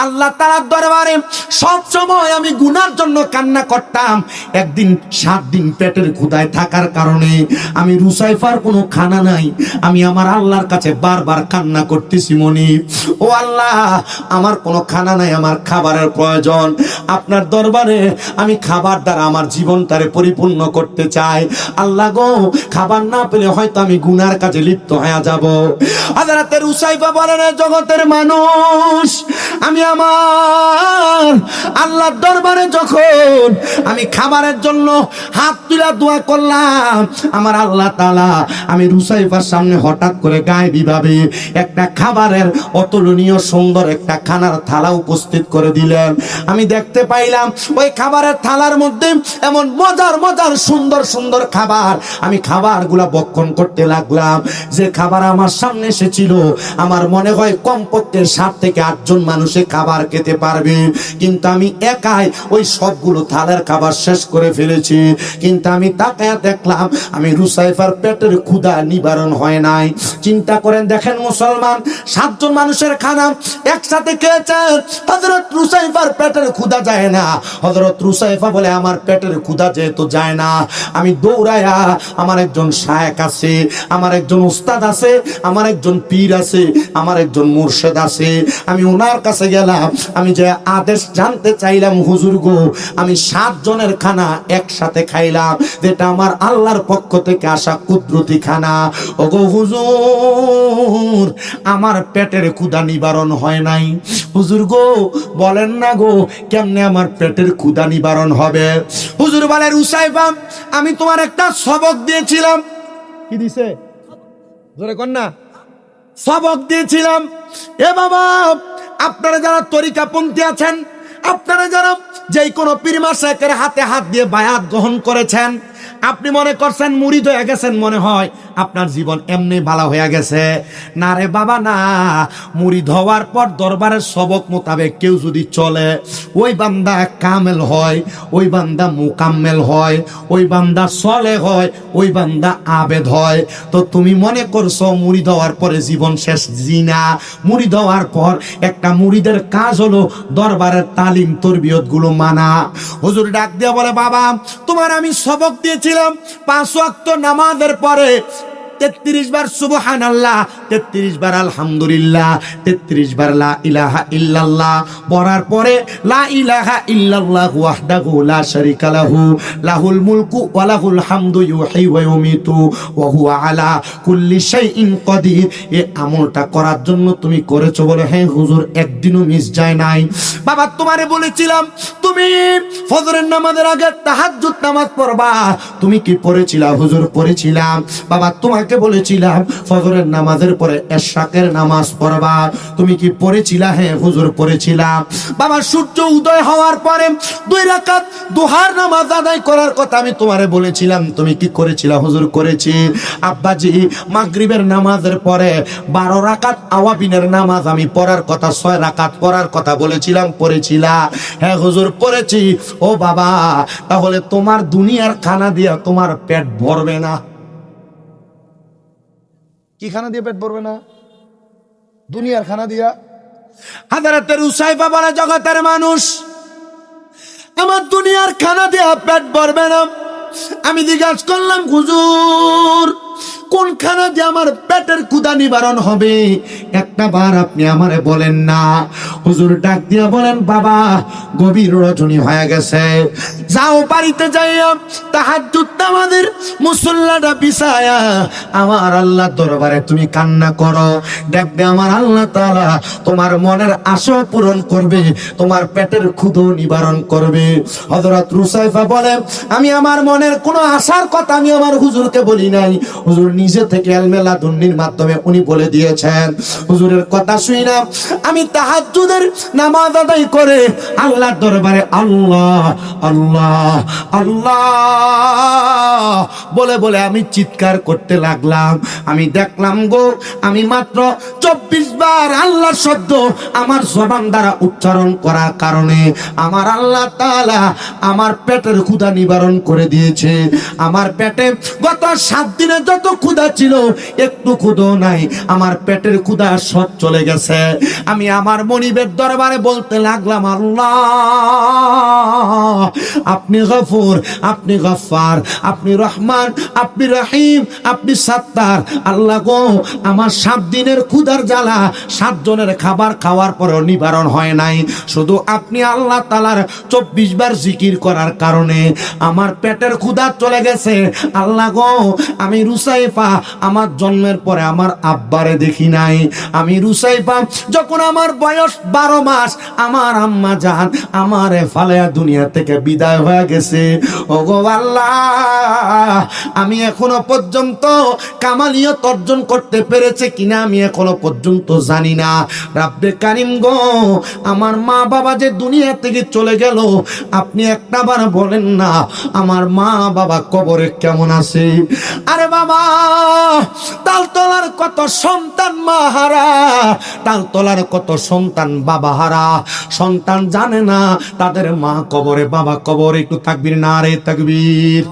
আল্লাহ তাআলার দরবারে সব সময় আমি গুনার জন্য কান্না করতাম। একদিন 7 দিন পেটের ক্ষুধায় থাকার কারণে আমি রুসাইফার কোনো খানা নাই, আমি আমার আল্লাহর কাছে বারবার কান্না করতেছি, মনি ও আল্লাহ আমার কোনো খানা নাই, আমার খাবারের প্রয়োজন, আপনার দরবারে আমি খাবার দ্বারা আমার জীবনটারে পরিপূর্ণ করতে চাই। আল্লাহ গো, খাবার না পেলে হয়তো আমি গুনার কাজে লিপ্ত হয়ে যাব। হযরত রুসাইফা বলেন জগতের মানুষ, আমি আমার আল্লাহর দরবারে যখন আমি খাবারের জন্য হাত তুলে দোয়া করলাম, আমার আল্লাহ তাআলা আমি রুসাইফার সামনে হঠাৎ করে গায়েবী ভাবে একটা খাবারের অতুলনীয় সুন্দর একটা খানার থালা উপস্থিত করে দিলেন। আমি দেখতে পাইলাম ওই খাবারের থালার মধ্যে এমন মজার মজার সুন্দর সুন্দর খাবার, আমি খাবারগুলা ভক্ষণ করতে লাগলাম। যে খাবার আমার সামনে এসেছিল, আমার মনে হয় কমপক্ষে 7 থেকে 8 জন মানুষে খাবার খেতে পারবে, কিন্তু আমি একাই ওই সবগুলো থালার খাবার শেষ করে ফেলেছি। কিন্তু আমি তাকায়া দেখলাম আমি রুসাইফার পেটের ক্ষুধা নিবারণ হয় নাই। চিন্তা করেন, দেখেন মুসলমান, 7 জন মানুষের খানা একসাথে খেয়েছেন, হযরত রুসাইফার পেটের ক্ষুধা যায় না। হযরত রুসাইফা বলে আমার পেটের ক্ষুধা যেহেতু যায় না, আমি দৌড়ায়া আমার একজন শায়েখ আছে, আমার একজন উস্তাদ আছে, আমার একজন পীর আছে, আমার একজন মুর্শিদ আছে, আমি ওনার কাছে গেলাম, আমি যে আদেশ জানতে চাইলাম, হুজুর গো আমি 7 জনের খানা একসাথে খাইলাম, যেটা আমার আল্লাহর পক্ষ থেকে আসা কুদরতি খানা। ওগো হুজুর আমার পেটের ক্ষুধা নিবারণ হয় নাই। হুজুর গো বলেন না গো কেমনে আমার পেটের ক্ষুধা নিবারণ হবে? হুজুর বলে, রুসাইফা আমি তোমার একটা সবক দিয়েছিলাম। কি দিছে? জোরে কর না। সবক দিয়েছিলাম। এ বাবা, আপনারা যারা তরিকাপন্থী আছেন, আপনারা যারা যেই কোনো পীর মাশায়েখের হাতে হাত দিয়ে বায়াত গ্রহণ করেছেন, আপনি মনে করছেন মুরিদ হয়ে গেছেন, মনে হয় আপনার জীবন এমনি ভালো হয়ে গেছে। না রে বাবা না, মুরিদ হওয়ার পর দরবারের সবক মোতাবেক কেউ যদি চলে, ওই বান্দা কামেল হয়, ওই বান্দা মুকাম্মেল হয়, ওই বান্দা সলে হয়, ওই বান্দা আবেদ হয়। তো তুমি মনে করছো মুরিদ হওয়ার পরে জীবন শেষ? জিনা। মুরিদ হওয়ার পর একটা মুরিদের কাজ হলো দরবারের তালিম তরবিয়ত গুলো মানা। হুজুর ডাক দিয়ে বলে, বাবা তোমার আমি সবক দিয়েছিলাম 5 ওয়াক্ত নামাজের পরে 33 বার সুবহানাল্লাহ, 33 বার আলহামদুলিল্লাহ, 33 বার লা ইলাহা ইল্লাল্লাহ পড়ার পরে লা ইলাহা ইল্লাল্লাহ ওয়াহদাহু লা শারীকা লাহু লাহুল মুলকু ওয়া লাহুল হামদু ইউহয়ী ওয়া ইউমীতু ওয়া হুয়া আলা কুল্লি শাইইন কাদির। এই আমলটা করার জন্য তুমি করেছো? বলে হ্যাঁ হুজুর, একদিনও মিস যায় নাই। বাবা তোমারে বলেছিলাম তুমি ফজরের নামাজের আগে তাহাজ্জুদ নামাজ পড়বা, তুমি কি পড়েছিলা? হুজুর পড়েছিলাম। বাবা তোমাকে বলেছিলাম ফজরের নামাজের পরে ইশরাকের নামাজ পড়বা, তুমি কি পড়েছিলা? হ্যাঁ হুজুর পড়েছিলাম। বাবা সূর্য উদয় হওয়ার পরে 2 রাকাত দুহার নামাজ আদায় করার কথা আমি তোমারে বলেছিলাম, তুমি কি করেছিলা? হুজুর করেছি। আব্বাজি মাগরিবের নামাজের পরে 12 রাকাত আওয়াবিনের নামাজ আমি পড়ার কথা, 6 রাকাত পড়ার কথা বলেছিলাম, পড়েছিলা? হ্যাঁ হুজুর পড়েছি। ও বাবা তাহলে তোমার দুনিয়ার খানা দিয়া তোমার পেট ভরবে না? কি খানা দিয়ে পেট ভরবে না? দুনিয়ার খানা দিয়া। হযরত রুসাইফা বলে, জগতের মানুষ আমার দুনিয়ার খানা দিয়া পেট ভরবে না। আমি জিজ্ঞাসা করলাম, হুজুর কোন খানা দিয়ে আমার পেটের ক্ষুধা নিবারণ হবে? একটা বার আপনি আমারে বলেন না। হুজুর ডাক দিয়া বলেন, বাবা গভীর রজনী হয়ে গেছে, যাও বাড়িতে যাইয়া তাহাজ্জুদ নামাজের মুসল্লাটা বিছায়া আমার আল্লাহ দরবারে তুমি কান্না করো। দেখবে আমার আল্লাহ তাআলা তোমার মনের আশা পূরণ করবে, তোমার পেটের ক্ষুধা নিবারণ করবে। হযরত রুসাইফা বলে, আমি আমার মনের কোনো আশার কথা আমি আমার হুজুরকে বলি নাই, হুজুর নিজে থেকে ইলমে লাদুন্নির মাধ্যমে উনি বলে দিয়েছেন। হুজুরের কথা শুই না আমি তাহাজ্জুদের নামাজ আদায় করে আল্লাহর দরবারে আল্লাহ আল্লাহ আল্লাহ বলে বলে আমি চিৎকার করতে লাগলাম। আমি দেখলাম গো আমি মাত্র 24 বার আল্লাহর শব্দ আমার জবান দ্বারা উচ্চারণ করার কারণে আমার আল্লাহ তাআলা আমার পেটের ক্ষুধা নিবারণ করে দিয়েছে। আমার পেটে গত 7 দিনে যত ক্ষুধা ছিল একটু ক্ষুধা নাই, আমার পেটের ক্ষুধা সব চলে গেছে। আমি আমার মনিবের দরবারে বলতে লাগলাম, আল্লাহ আপনি গফুর, আপনি গফফার, আপনি রহমান, আপনি রহিম, আপনি সাত্তার। আল্লাহ গো আমার 7 দিনের ক্ষুধার জ্বালা 7 জনের খাবার খাওয়ার পরেও নিবারণ হয় নাই, শুধু আপনি আল্লাহ তাআলার 24 বার জিকির করার কারণে আমার পেটের ক্ষুধা চলে গেছে। আল্লাহ গো আমি রুসাইফা আমার জন্মের পরে আমার আব্বারে দেখি নাই। আমি রুসাইফা যখন আমার বয়স 12 মাস আমার আম্মা জান আমারে ফালায়া দুনিয়া থেকে বিদায় হয়ে গেছে। ওগো আল্লাহ আমি এখনো পর্যন্ত কামালিয়ত অর্জন করতে পেরেছে কিনা আমি এখনো পর্যন্ত জানি না। রাব্বে কারিম গো আমার মা বাবা যে দুনিয়া থেকে চলে গেল, আপনি একটাবার বলেন না আমার মা বাবা কবরে কেমন আছে? আরে বাবা তালতলার কত সন্তান মা হারা, তালতলার কত সন্তান বাবা হারা। সন্তান জানে না তাদের মা কবরে বাবা কবরে। একটু তাকবীর, নারে তাকবীর।